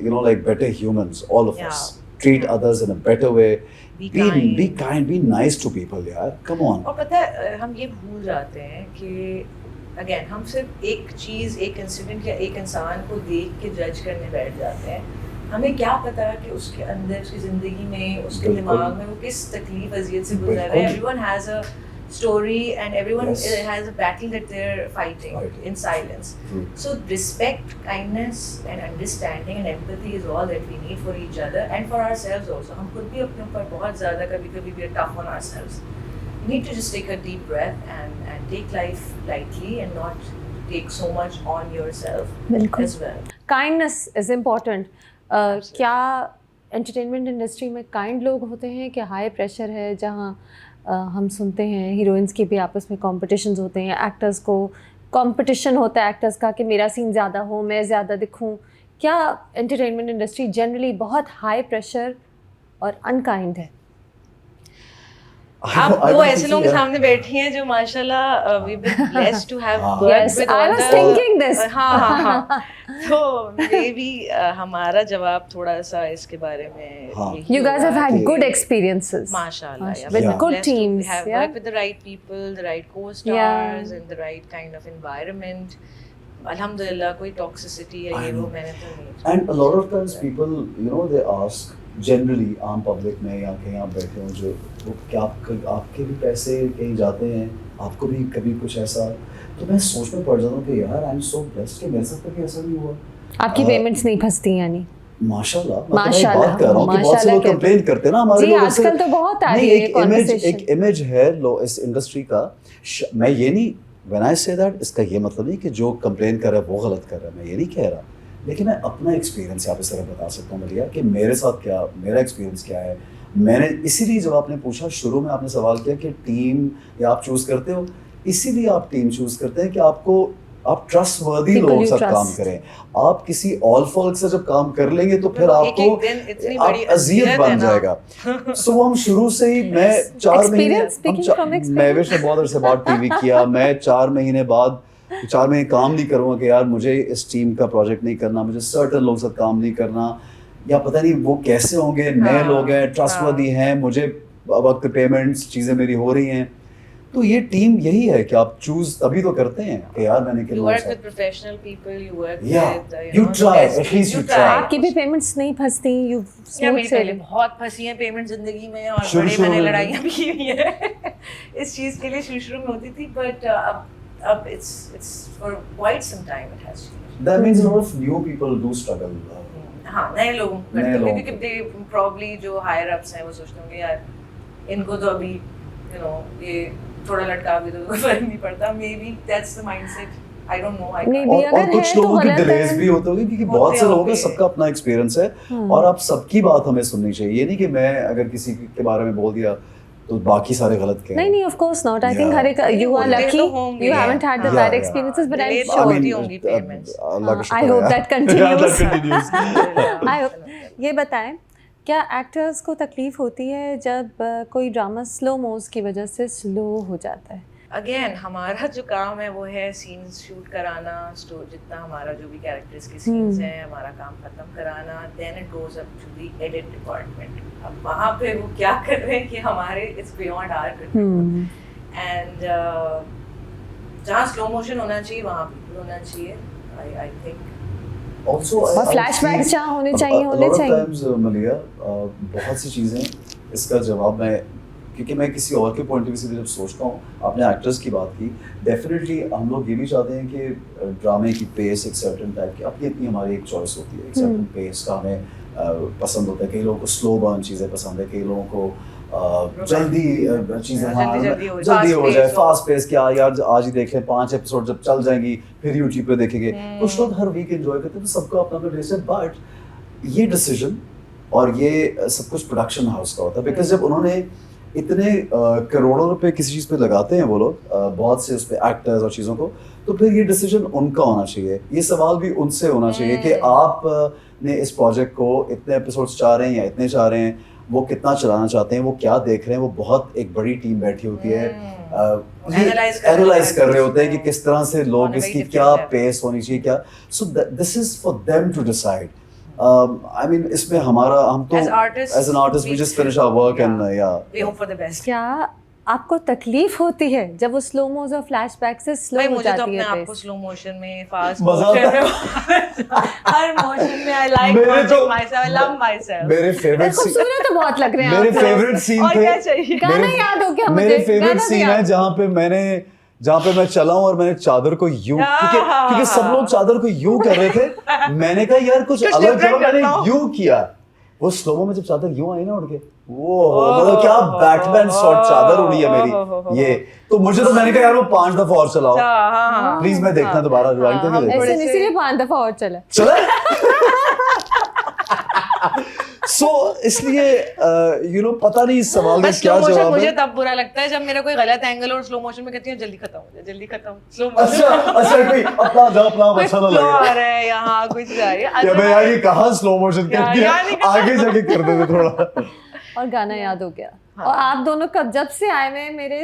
S2: you know like better humans, all of us, treat others in a better way,
S1: Be
S2: be
S1: kind.
S2: kind, be nice to people यार, come on.
S1: और पता है हम ये भूल जाते हैं कि अगेन हम सिर्फ एक चीज़, एक इंसिडेंट या एक इंसान को देख के जज करने बैठ जाते हैं। हमें क्या पता कि उसके अंदर, उसकी ज़िंदगी में, उसके
S2: बिल्कुल।
S1: दिमाग में वो किस तकलीफ अज़ियत से गुजर रहा है।
S2: बिल्कुल।
S1: Everyone has a story and everyone
S2: Yes.
S1: has a battle that they're fighting in silence.
S2: True.
S1: So respect, kindness and understanding and empathy is all that we need for each other and for ourselves also. हम खुद भी अपने ऊपर बहुत ज़्यादा कभी-कभी we are tough on ourselves. We need to just take a deep breath and take life lightly and not take so much on yourself
S3: बिल्कुल।
S1: as well.
S3: Kindness is important. क्या एंटरटेनमेंट इंडस्ट्री में काइंड लोग होते हैं कि हाई प्रेशर है, जहाँ हम सुनते हैं हीरोइंस के भी आपस में कॉम्पिटिशन्स होते हैं, एक्टर्स को कंपटीशन होता है एक्टर्स का कि मेरा सीन ज़्यादा हो, मैं ज़्यादा दिखूं। क्या एंटरटेनमेंट इंडस्ट्री जनरली बहुत हाई प्रेशर और अनकाइंड है?
S1: आप वो ऐसे लोगों के सामने बैठी हैं जो माशाल्लाह we been blessed to have
S3: Yes, I was thinking this.
S1: हाँ तो मे बी हमारा जवाब थोड़ा सा इसके बारे में यही
S3: You guys have
S1: होगा
S3: had
S1: कि
S3: good experiences.
S1: Mashallah, yeah.
S3: With
S1: We're
S3: good
S1: blessed to
S3: teams,
S1: have
S3: yeah.
S1: worked with the right people, the right co-stars, and the right kind of environment. Alhamdulillah, कोई toxicity या ये वो मैंने तो नहीं.
S2: And a lot of times people, you know, they ask generally आम पब्लिक में या कहीं आप बैठे हो जो वो क्या आपके भी पैसे कहीं जाते हैं, आपको भी कभी कुछ ऐसा, तो मैं सोच में पड़ जाता हूँ कि यार आई एम सो ब्लेस्ड कि मेरे साथ कभी ऐसा नहीं हुआ.
S3: आपकी पेमेंट्स नहीं फंसती यानी?
S2: माशाल्लाह, मैं बात कर रहा हूँ कि बहुत से लोग कंप्लेन करते हैं ना हमारे लोग.
S3: आजकल तो बहुत आ रही है कॉन्वर्सेशन.
S2: एक इमेज है इस इंडस्ट्री का. मैं ये नहीं, व्हेन आई से दैट, इसका ये मतलब नहीं कि जो कंप्लेन कर रहा है वो गलत कर रहा है, मैं ये नहीं कह रहा, लेकिन मैं अपना एक्सपीरियंस यहाँ पे सिर्फ बता सकता हूँ मलिया कि मेरे साथ क्या, मेरा एक्सपीरियंस क्या है. मैंने इसीलिए जब आपने पूछा शुरू में, आपने सवाल किया कि टीम या आप चूज करते हो, इसीलिए आप टीम चूज करते हैं कि आप ट्रस्टवर्दी लोगों के साथ काम करें. आप किसी ऑल फॉल्क से जब काम कर लेंगे तो फिर आपको अजियत बन जाएगा. सो हम शुरू से ही, मैं 4 महीने, महविश ने बहुत अरसे बाद टीवी किया, मैं 4 महीने बाद 4 महीने काम नहीं करूँगा कि यार मुझे इस टीम का प्रोजेक्ट नहीं करना, मुझे सर्टन लोगों के साथ काम नहीं करना, या पता नहीं वो कैसे होंगे, नए लोग हैं, ट्रस्टवर्दी हैं, मुझे वक्त पेमेंट्स चीज़ें मेरी हो रही हैं. तो ये टीम यही है कि आप चूज तभी तो करते हैं कि यार मैंने
S1: You work with professional people, you work with
S2: you try, at least you try.
S3: आपकी भी पेमेंट्स नहीं फंसती? यू
S1: मेरी पहले बहुत फंसी हैं पेमेंट जिंदगी में, और बड़े मैंने लड़ाइयाँ भी की हुई हैं इस चीज़ के लिए. शुरू में होती थी, बट अब it's for quite some time it has changed.
S2: That means a lot of new people do struggle.
S1: हाँ, नए लोगों को करते हैं क्योंकि they probably जो higher ups हैं वो सोचते होंगे यार इनको तो अभी you know ये थोड़ा लटका भी तो कोई फर्क नहीं पड़ता. Maybe that's the mindset. I don't know.
S2: और कुछ लोगों की डिलेज भी होते होंगे क्योंकि बहुत से लोगों का सबका अपना एक्सपीरियंस है, और आप सबकी बात हमें सुननी चाहिए. ये नहीं कि मैं अगर किसी के बारे में बोल दिया तो बाकी सारे गलत कहें.
S3: नहीं, of course not. I think हर एक, you are lucky, you haven't had the bad experiences, but I'm sure. I hope that continues. I hope. ये बताएं, क्या एक्टर्स को तकलीफ होती है जब कोई ड्रामा स्लो मोज की वजह से स्लो हो जाता है?
S1: अगेन हमारा जो काम है वो है सीन्स शूट कराना, जितना हमारा जो भी कैरेक्टर्स के सीन्स हैं हमारा काम खत्म कराना. Then it goes up to the edit department. अब वहाँ पे वो क्या कर रहे हैं कि हमारे it's beyond our control. And जहाँ स्लो मोशन होना चाहिए वहाँ बिल्कुल होना चाहिए. आई थिंक
S2: Also,
S3: और फ्लैशबैक्स जहाँ होने चाहिए.
S2: मलिया, बहुत सी चीज़ें, इसका जवाब मैं, क्योंकि मैं किसी और के पॉइंट ऑफ व्यू से जब सोचता हूँ, आपने एक्टर्स की बात की, डेफिनेटली हम लोग ये भी चाहते हैं कि ड्रामे की पेस एक सर्टेन टाइप की, अपनी हमारी एक चॉइस होती है, एक सर्टेन पेस का हमें पसंद होता है. कई लोगों को स्लो बर्न चीज़ें पसंद है, कई लोगों को जल्दी चीज़ें जल्दी हो जाए, फास्ट पेस. क्या यार आज ही देख लें, 5 एपिसोड जब चल जाएंगी फिर यूट्यूब पे देखेंगे. कुछ लोग हर वीक एंजॉय करते हैं, तो सबका अपना अपना टेस्ट है. बट ये डिसीजन और ये सब कुछ प्रोडक्शन हाउस का होता है, बिकॉज जब उन्होंने इतने करोड़ों रुपए किसी चीज़ पे लगाते हैं वो लोग, बहुत से उस पे एक्टर्स और चीज़ों को, तो फिर ये डिसीजन उनका होना चाहिए. ये सवाल भी उनसे होना चाहिए कि आप ने इस प्रोजेक्ट को इतने एपिसोड्स चाह रहे हैं या इतने चाह रहे हैं, वो कितना चलाना चाहते हैं, वो क्या देख रहे हैं. वो बहुत एक बड़ी टीम बैठी होती है, एनालाइज कर रहे होते हैं कि किस तरह से लोग, इसकी क्या पेस होनी चाहिए, क्या. So this is for them to decide. I mean, इसमें हमारा, हम तो as an artist we just finish our work and
S1: we hope for the best.
S3: क्या आपको तकलीफ होती है जब वो स्लो मोज और फ्लैशबैक से स्लो हो जाती है?
S1: मुझे तो अपने आप को स्लो मोशन में, फास्ट मोशन में, हर मोशन में I like myself, I love myself.
S2: मेरे फेवरेट
S3: खूबसूरत तो बहुत लग रहे हैं.
S2: मेरे फेवरेट सीन थे,
S1: क्या चाहिए?
S3: गाना याद हो क्या मुझे?
S2: मेरे फेवरेट सीन है जहाँ पे मैं चला हूँ और मैंने चादर को यूं, क्योंकि सब लोग चादर को यूं कर रहे थे, मैंने कहा यार कुछ अलग करो, मैंने यूं किया. वो स्लोमो में जब चादर यूं आई ना उड़ के, वो मतलब क्या बैटमैन शॉट चादर उड़ी है मेरी. ये तो मुझे तो, मैंने कहा यार वो 5 दफा और चलाओ प्लीज, मैं देखना दोबारा रिवाइंड करके देखूं.
S3: इसीलिए 5 दफा और चला.
S2: सो इसलिए पता नहीं इस सवाल का
S1: बस
S2: क्या
S1: स्लो मोशन
S2: जवाब
S1: मुझे
S2: है।
S1: तब बुरा लगता है जब मेरा कोई गलत एंगल और स्लो मोशन में कहती हूँ जल्दी खत्म हो जाए, जल्दी खत्म, स्लो
S2: अच्छा
S1: मोशन
S2: अच्छा कोई अपना जा अपना अच्छा ना
S1: फ्लो आ
S2: लगे
S1: रहा है यहाँ, कुछ जा रही है
S2: या मैं यार ये कहाँ स्लो मोशन कर दिया,
S1: यार, नहीं कर-
S2: आगे जाके कर देते थोड़ा।
S3: और गाना याद हो गया।
S1: हाँ।
S3: और आप दोनों कब जब से आए हुए मेरे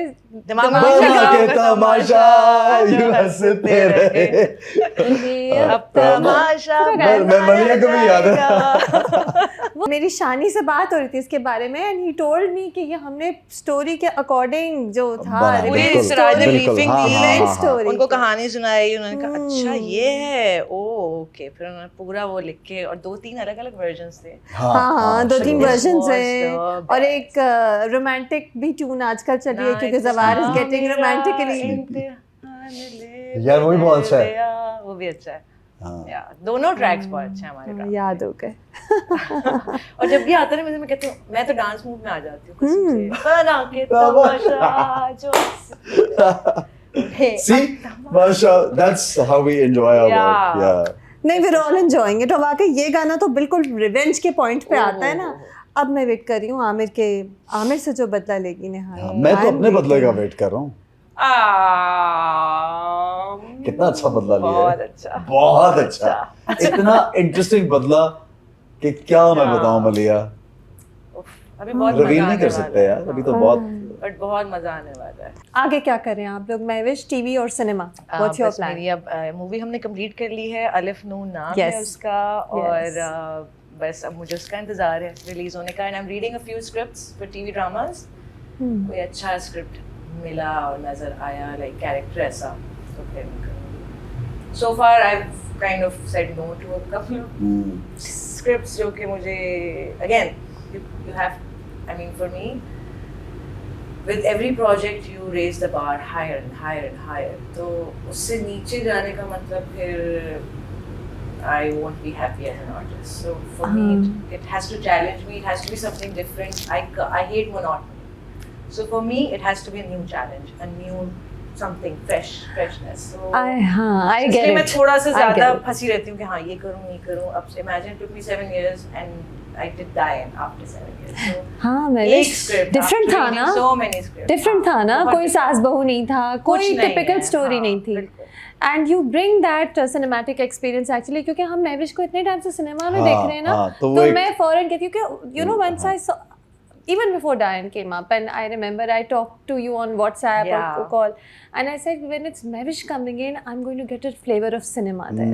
S1: दिमाग में
S3: दिमाग में
S2: बना
S1: गाँव
S2: के
S1: का
S2: तमाशा यूं हंसते रहे।
S3: ये
S1: अब तमाशा
S2: मैं मलिया को भी याद है।
S3: वो मेरी शानी से बात हो रही थी इसके बारे में एंड ही टोल्ड मी कि ये हमने स्टोरी के अकॉर्डिंग जो था
S2: बना,
S1: पूरी
S2: बिल्कुल,
S1: सिराज ने
S2: बिल्कुल,
S1: ब्रीफिंग
S2: हाँ,
S1: दी
S2: हाँ,
S1: है,
S2: हाँ, हाँ।
S3: story
S1: उनको
S3: की।
S1: कहानी सुनाई, उन्होंने कहा अच्छा ये है, ओ ओके, फिर उन्होंने पूरा वो लिख के, और 2-3 अलग-अलग वर्जन्स थे।
S3: हाँ 2-3
S1: This
S3: वर्जन
S1: was
S3: हैं
S1: the
S3: और
S1: best.
S3: एक रोमांटिक भी ट्यून आजकल चल रही है क्योंकि जवार इज गेटिंग रोमांटिकली।
S2: यार वो भी बहुत अच्छा है।
S1: वो भी अच्छा है
S2: हाँ।
S1: या दोनों ट्रैक्स बहुत अच्छे हैं हमारे ड्रामा
S3: याद हो गए।
S1: और जब भी आता है ना मैं कहती हूँ, मैं तो डांस मूव में आ जाती हूँ कसम से, बना के तमाशा जो
S2: See, Masha, that's how we enjoy our work.
S1: Yeah.
S2: Yeah.
S3: नहीं we're all enjoying it और वाकई ये गाना तो बिल्कुल रिवेंज के पॉइंट पे आता है ना। अब मैं वेट कर रही हूँ आमिर से जो बदला लेगी नेहा।
S2: मैं तो अपने बदले का वेट कर रहा हूँ। कितना अच्छा बदला लिया
S1: बहुत
S2: है।
S1: अच्छा,
S2: बहुत अच्छा। इतना इंटरेस्टिंग बदला कि क्या मैं बताऊं मलिया।
S1: उफ, अभी बहुत
S2: रिवील
S1: मजा
S2: नहीं
S1: आने
S2: कर
S1: वाला
S2: सकते
S1: है।
S2: यार, अभी तो
S1: हाँ,
S2: बहुत।
S1: बट बहुत मजा आने वाला है।
S3: आगे क्या करें आप लोग? महविश टीवी और सिनेमा, व्हाट्स योर
S1: बस
S3: प्लान?
S1: मेरी अब मूवी हमने कंप्लीट कर ली है, अलिफ नून नाम
S3: Yes.
S1: है उसका, और
S3: Yes.
S1: बस अब मुझे उसका इंतजार है रिलीज होने का, and I am reading a few scripts for TV dramas. कोई अच्छा स्क्रिप्ट मिला और नजर आया लाइक कैरेक्टर ऐसा, तो फिर मैं करूँगी। So far I have kind of said no to a couple of scripts जो कि मुझे again you have, I mean for me with every project you raise the bar higher and higher and higher, तो उससे नीचे जाने का मतलब फिर I won't be happy as an artist. So for me it has to challenge me, it has to be something different. I hate monotony, so for me it has to be a new challenge, a new something freshness. So
S3: I get
S1: इसलिए
S3: it.
S1: मैं थोड़ा सा
S3: I
S1: ज़्यादा
S3: get it.
S1: फंसी रहती हूँ कि हाँ ये करूँ। अब imagine it took me 7 years and I did die after 7 years. So
S3: हाँ
S1: एक
S3: महविश
S1: script
S3: डिफरेंट
S1: after
S3: था
S1: reading
S3: ना,
S1: so many scripts,
S3: डिफरेंट था ना,
S1: बहुत
S3: कोई
S1: different।
S3: सास बहू नहीं था, कोई
S1: कुछ नहीं
S3: टिपिकल
S1: है,
S3: स्टोरी
S1: हाँ,
S3: नहीं थी।
S1: बिल्कुल।
S3: And you bring that cinematic experience actually, क्योंकि हम महविश को इतने टाइम से सिनेमा में देख रहे हैं ना,
S2: तो वो
S3: तो
S2: एक-
S3: मैं फौरन कहती हूँ कि you know once I saw even before Diane came up, and I remember I talked to you on WhatsApp
S1: Yeah.
S3: or call, and I said when it's Mahwish coming in, I'm going to get a flavor of cinema there.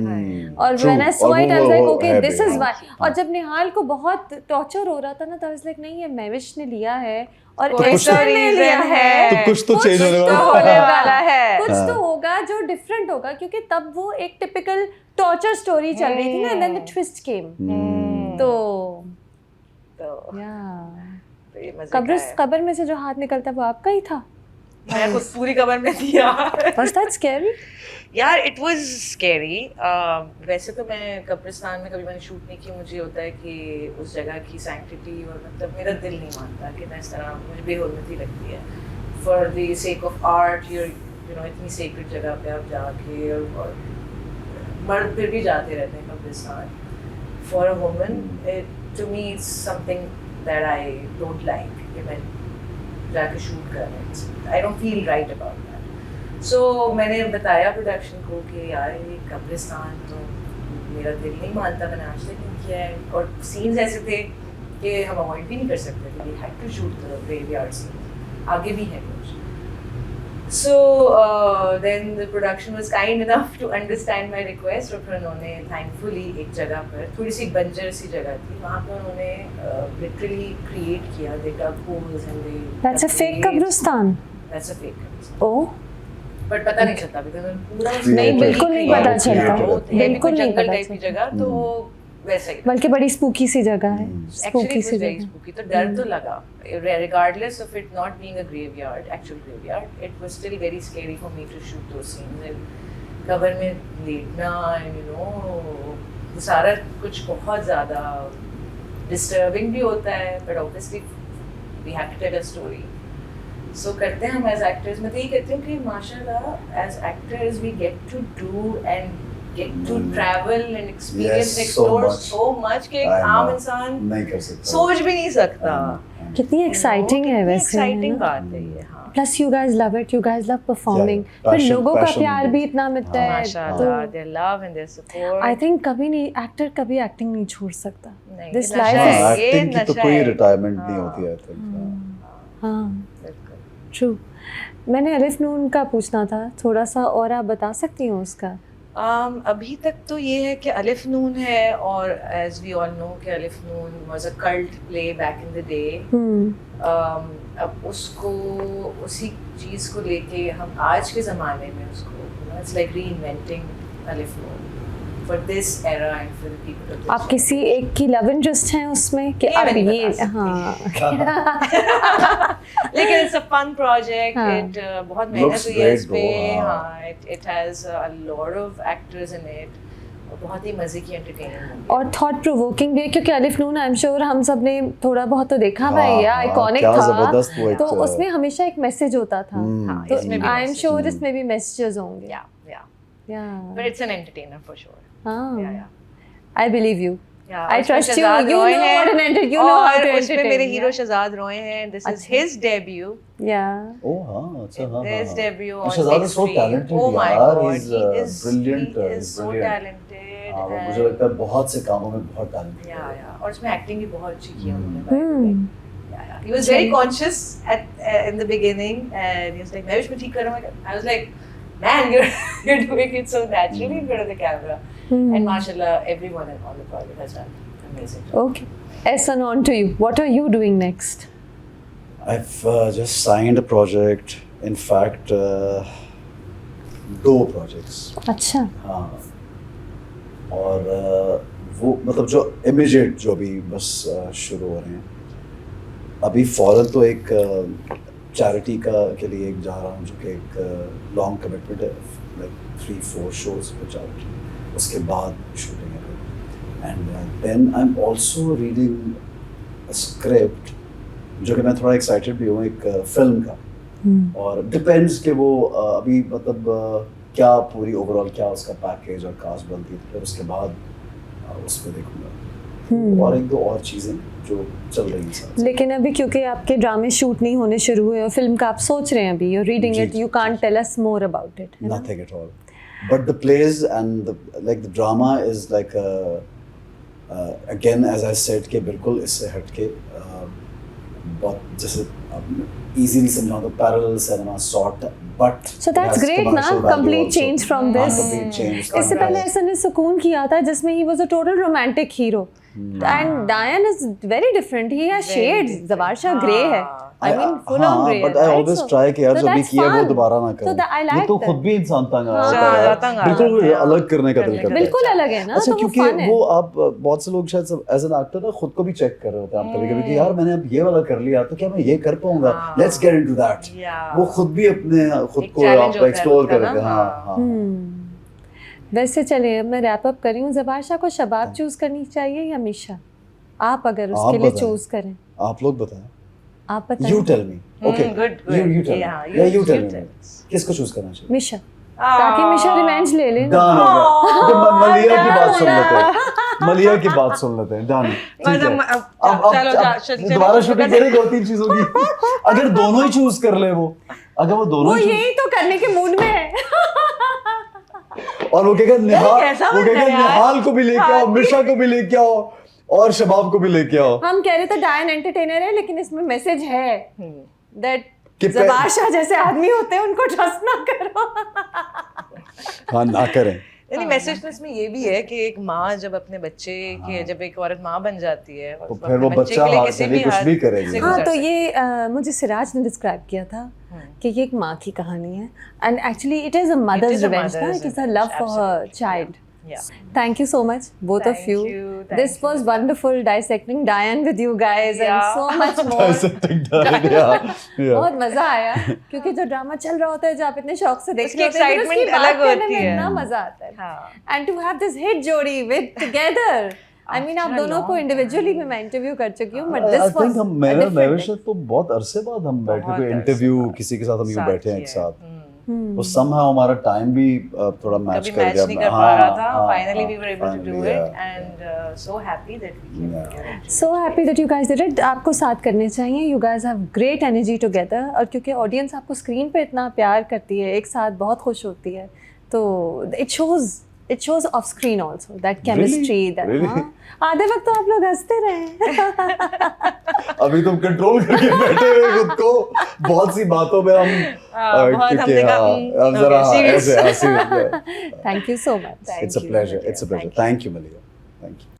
S3: और
S2: True.
S3: when I saw
S2: और
S3: it, I
S2: वो-
S3: was like,
S2: वो
S3: okay,
S2: है
S3: this
S2: भी,
S3: is
S2: हाँ।
S3: why. और जब निहाल को बहुत टॉर्चर हो रहा था ना, तो I was like, नहीं ये महविश ने लिया है और
S1: कुछ
S3: ऐसा
S1: तो
S3: ने
S1: reason
S3: लिया
S1: है।
S3: है,
S2: तो कुछ तो change होने
S3: तो
S2: वाला
S3: होने
S2: है।
S3: वाला है, कुछ
S2: हाँ।
S3: तो होगा जो डिफरेंट होगा, क्योंकि तब वो एक टिपिकल टॉर्चर स्टोरी चल रही थी ना, and then the twist came. तो yeah.
S1: तो ये मजे का है।
S3: कब्र में से जो हाथ निकलता वो आपका ही था?
S1: मैं खुद पूरी कबर में थी यार।
S3: Was that scary?
S1: यार इट वाज स्कैरी। वैसे तो मैं कब्रिस्तान में कभी मैंने शूट नहीं किया, मुझे होता है कि उस जगह की सैंक्टिटी, और मतलब मेरा दिल नहीं मानता कि मैं इस तरह, मुझे बेहुरमती लगती है for the sake of art. You know इतनी सेक्रेट जगह पे आप जाके, और मर्द फिर भी जाते रहते हैं कब्रिस्तान। For a woman to me it's something that I don't like कि मैं जाके शूट कर रहे हैं। I don't feel right about that. So मैंने बताया प्रोडक्शन को कि यार ये कब्रिस्तान तो मेरा दिल नहीं मानता, मैंने आज तक नहीं किया है, और सीन्स ऐसे थे कि हम अवॉइड भी नहीं कर सकते थे, we had to shoot the graveyard scene, आगे भी है कुछ। So then the production was kind enough to understand my request, और फिर उन्होंने thankfully एक जगह पर, थोड़ी सी बंजर सी जगह थी, वहाँ पर उन्होंने literally create किया, they dug holes and they
S3: That's a fake कब्रिस्तान.
S1: That's a fake कब्रिस्तान।
S3: Oh.
S1: बट पता नहीं चलता because पूरा
S3: नहीं, बिल्कुल नहीं पता चलता, बिल्कुल नहीं
S1: जंगल
S3: पता
S1: टाइप की जगह, तो वैसे ही
S3: बल्कि बड़ी स्पूकी सी जगह है,
S1: Actually,
S3: स्पूकी
S1: it was
S3: सी
S1: very
S3: जगह.
S1: spooky. तो डर तो लगा, regardless of it not being a graveyard, actual graveyard, it was still very scary for me to shoot those scenes. And cover में लेटना, and you know, वो सारा कुछ बहुत ज़्यादा disturbing भी होता है, but obviously we have to tell a story. So करते हैं हम as actors. मैं तो ये कहती हूँ कि माशाल्लाह as actors we get to do and get to travel and experience
S2: Yes,
S1: and explore
S2: so much.
S1: so much कि एक
S2: I
S1: आम
S2: know.
S1: इंसान
S2: नहीं कर सकता
S1: सोच भी नहीं सकता।
S3: कितनी एक्साइटिंग है वैसे,
S1: एक्साइटिंग बात है ये। हाँ
S3: plus you guys love it, you guys love performing,
S2: Yeah,
S3: फिर
S2: passion-
S3: लोगों का
S2: passion
S3: प्यार
S2: भी।
S3: भी इतना मिलता है
S1: माशाल्लाह, their love and their support।
S3: I think कभी नहीं, एक्टर कभी एक्टिंग नहीं छोड़ सकता।
S1: नहीं,
S3: This
S1: ये
S3: life
S1: नशा
S3: is-
S1: है, ये
S2: एक्टिंग की तो
S1: नशा
S2: कोई
S1: है।
S2: रिटायरमेंट नहीं
S1: हाँ,
S2: होती, आई थिंक।
S3: हाँ
S1: बिल्कुल।
S3: ट्रू। मैंने अलिफ नून का पूछना था थोड़ा सा, और आप बता सकती हो उसका?
S1: अभी तक तो ये है कि अलिफ नून है, और एज वी ऑल नो कि Alif Noon was a cult play back in the day. अब उसको उसी चीज़ को लेके हम आज के ज़माने में उसको it's like reinventing Alif Noon for this era and for the people of this.
S3: आप किसी एक की लव इंटरेस्ट हैं उसमें कि
S1: ये
S3: आप
S1: मैं नहीं
S3: ये?
S1: बता सकती।
S3: हाँ
S1: लेकिन इट्स अ फन प्रोजेक्ट,
S3: हाँ।
S1: इट बहुत
S2: Looks
S1: मेहनत हुई है
S2: great
S1: इस पे।
S2: though, हाँ।
S1: हाँ, it has a lot of actors in it, बहुत ही मजे की एंटरटेनिंग।
S3: और थॉट प्रोवोकिंग भी है, क्योंकि अलिफ नून आई एम श्योर हम सब ने थोड़ा बहुत तो देखा हुआ है,
S2: हाँ,
S3: आइकॉनिक
S2: क्या
S3: था,
S2: जबरदस्त वो एक
S3: तो उसमें हमेशा एक मैसेज होता था,
S1: हाँ,
S3: तो
S1: इसमें भी
S3: आई एम
S1: message
S3: श्योर इसमें भी मैसेजेस होंगे।
S1: या
S3: या
S1: but it's an entertainer for sure.
S3: हाँ, I believe you,
S1: Yeah,
S3: I
S1: उसमें
S3: trust you.
S1: Shahzad
S3: You
S1: Roy
S3: know
S1: हैं,
S3: what an you know how
S1: और
S3: to
S1: उसमें
S3: entertain.
S1: मेरे हीरो
S3: Yeah.
S1: शहजाद रोय हैं। This is
S3: अच्छा।
S1: his debut.
S3: Yeah.
S2: ओह हाँ, अच्छा, हाँ,
S1: His
S2: हाँ।
S1: debut on
S2: Shahzad
S1: big
S2: is so
S1: screen.
S2: talented,
S1: Oh my
S2: यार,
S1: God,
S2: he's,
S1: he is
S2: brilliant,
S1: He is
S2: he's
S1: so
S2: brilliant.
S1: talented.
S2: हाँ, वो
S1: and-
S2: मुझे लगता है बहुत से कामों में बहुत talented है।
S1: और उसमें एक्टिंग भी बहुत अच्छी की है उन्होंने, by the way.
S3: Hmm.
S1: He was very conscious in the beginning, and he was like, मैं भी इसमें ठीक कर रहा हूँ। I was like, man, you're doing it so naturally in front of the camera. And mashallah, everyone on the project has done amazing.
S3: Okay. Ehsan, on to you. What are you doing next?
S2: I've just signed a project. In fact, 2 projects.
S3: अच्छा।
S2: हाँ, और वो मतलब जो इमीडिएट जो भी बस शुरू हो रहे हैं अभी फ़ौरन, तो एक चैरिटी के लिए एक जा रहा हूँ जो कि एक लॉन्ग कमिटमेंट है, लाइक 3-4 शोज़ पर चैरिटी, उसके बाद शूटिंग है। And then I am also reading a script जो कि मैं थोड़ा एक्साइटेड भी हूँ, एक फिल्म का। और डिपेंड्स कि वो अभी मतलब क्या पूरी ओवरऑल क्या उसका पैकेज और कास्ट बनती है, फिर उसके बाद उसमें देखूंगा। और 1-2 और चीज़ें जो चल रही हैं साथ।
S3: लेकिन अभी क्योंकि आपके ड्रामे शूट नहीं होने शुरू हुए और फिल्म का आप सोच रहे हैं अभी, you're reading
S2: ji,
S3: it, you
S2: ji,
S3: can't tell us more about it. है ना?
S2: Nothing at all. But the plays and the drama is like again as I said कि बिल्कुल इससे हटके बहुत जैसे easily समझाऊँ तो parallel cinema sort, but
S3: So that's
S2: it has
S3: great ना,
S2: commercial value
S3: complete
S2: also.
S3: change from
S2: हाँ,
S3: this.
S2: complete change.
S3: इससे पहले ऐसा ने सुकून किया था जिसमें he was a total romantic hero. And Diane is very different. He has shades. Zabar Shah grey है. I mean full on grey.
S2: But I always try कि यार
S3: so
S2: जो भी
S3: that's
S2: किया वो
S3: fun.
S2: दोबारा ना
S3: So
S2: करें।
S3: that I
S2: ये
S3: like
S2: तो
S3: that.
S2: खुद भी इंसान तंग आ
S3: हाँ,
S2: जाता है यार।
S1: तंग आ
S2: बिल्कुल
S1: जाता है,
S2: अलग करने का दिल करता है।
S3: बिल्कुल अलग है ना,
S2: अच्छा,
S3: तो वो
S2: क्योंकि
S3: fun है.
S2: वो आप बहुत से लोग शायद एज एन एक्टर ना खुद को भी चेक कर रहे होते हैं आप कभी-कभी कि यार मैंने अब ये वाला कर लिया तो क्या मैं ये कर पाऊंगा, लेट्स गेट इनटू दैट। वो खुद भी अपने खुद
S1: एक
S2: को
S1: challenge
S2: आप
S1: होता है
S2: एक्सप्लोर
S1: खुद का
S2: कर रहे हैं।
S1: ना,
S2: हाँ हाँ।
S3: वैसे चलिए अब मैं रैप अप कर रही हूँ। ज़बार शाह को शबाब चूज करनी चाहिए या मिशा? आप अगर
S2: आप
S3: उसके लिए
S2: बताएं।
S3: चूज करें,
S2: आप लोग बताएं।
S3: आप बताएं।
S2: You tell me. Okay.
S1: good.
S2: You tell me.
S1: Yeah,
S2: Yeah, you
S1: you
S2: tell
S1: tell
S2: me. किसको चूज करना चाहिए?
S3: मिशा, ताकि मिशा रिवेंज ले ले ना।
S2: डन हो गया। तो मलिया की बात सुन लेते हैं। मलिया की बात सुन लेते हैं। डन। ठीक है। अब दोबारा शूटिंग करें 2-3 चीजों की। अगर दोनों ही चूज कर ले वो, अगर वो दोनों
S3: वो
S2: ही
S3: यही तो करने के मूड में है।
S2: और वो कहेगा
S1: कैसा
S2: वो कहेगा
S1: बनता है यार?
S2: निहाल को भी लेके आओ, मिशा को भी लेके आओ और शबाब को भी लेके आओ।
S3: हम कह रहे थे डायन एंटरटेनर है, लेकिन इसमें मैसेज है दैट
S2: कि
S3: ज़बार शाह जैसे आदमी होते हैं उनको ट्रस्ट ना करो।
S2: हाँ ना करें।
S1: यानी मैसेज इसमें ये भी है कि एक माँ जब अपने बच्चे के जब एक औरत माँ बन जाती है
S2: तो फिर वो बच्चा हाथ से भी कुछ भी करेगी।
S3: हाँ, तो ये मुझे सिराज ने डिस्क्राइब किया था कि ये एक माँ की कहानी है, and actually it is a mother's revenge ना, it is a love for her child. Thank you so much, both of you. This was wonderful dissecting Diane with you guys and so much more. बहुत मजा आया क्योंकि जो ड्रामा चल रहा होता है जो आप इतने शौक से देख रहे होते हैं, फिर उसकी बात करने में इतना मजा आता है। And to have this hit जोड़ी with together. I mean आप दोनों को इंडिविजुअली भी मैं इंटरव्यू कर चुकी हूँ, but this was
S2: मैंने तो बहुत अरसे बाद हम बैठे थे इंटरव्यू, किसी के साथ हम यूं बैठे हैं एक साथ। वो somehow हमारा टाइम भी थोड़ा मैच
S1: कभी
S2: कर
S1: मैच
S2: गया।
S1: नहीं कर
S2: हाँ,
S1: पा रहा था,
S2: हाँ,
S1: फाइनली
S2: हाँ,
S1: we were able to do
S2: finally,
S1: it
S2: yeah.
S1: And so happy that we came
S2: Yeah.
S1: Together.
S3: So happy that you guys did it. आपको साथ करने चाहिए, you guys have great energy together, और क्योंकि ऑडियंस आपको स्क्रीन पे इतना प्यार करती है, एक साथ बहुत खुश होती है, तो it shows of screen also that chemistry that.
S2: Really?
S3: हाँ, आधे वक्त तो आप लोग हंसते रहे।
S2: अभी तुम कंट्रोल करके बैठे हुए खुद को, बहुत सी बातों में हम
S1: बहुत
S2: क्योंकि
S1: हमने कहा,
S2: हाँ, अब जरा
S1: okay, serious.
S2: ऐसे serious, yeah.
S3: Thank you so much.
S1: Thank
S2: It's a
S1: you,
S2: pleasure.
S1: Malia.
S2: It's a pleasure.
S1: Thank you.
S2: Thank you, Malia. Thank you.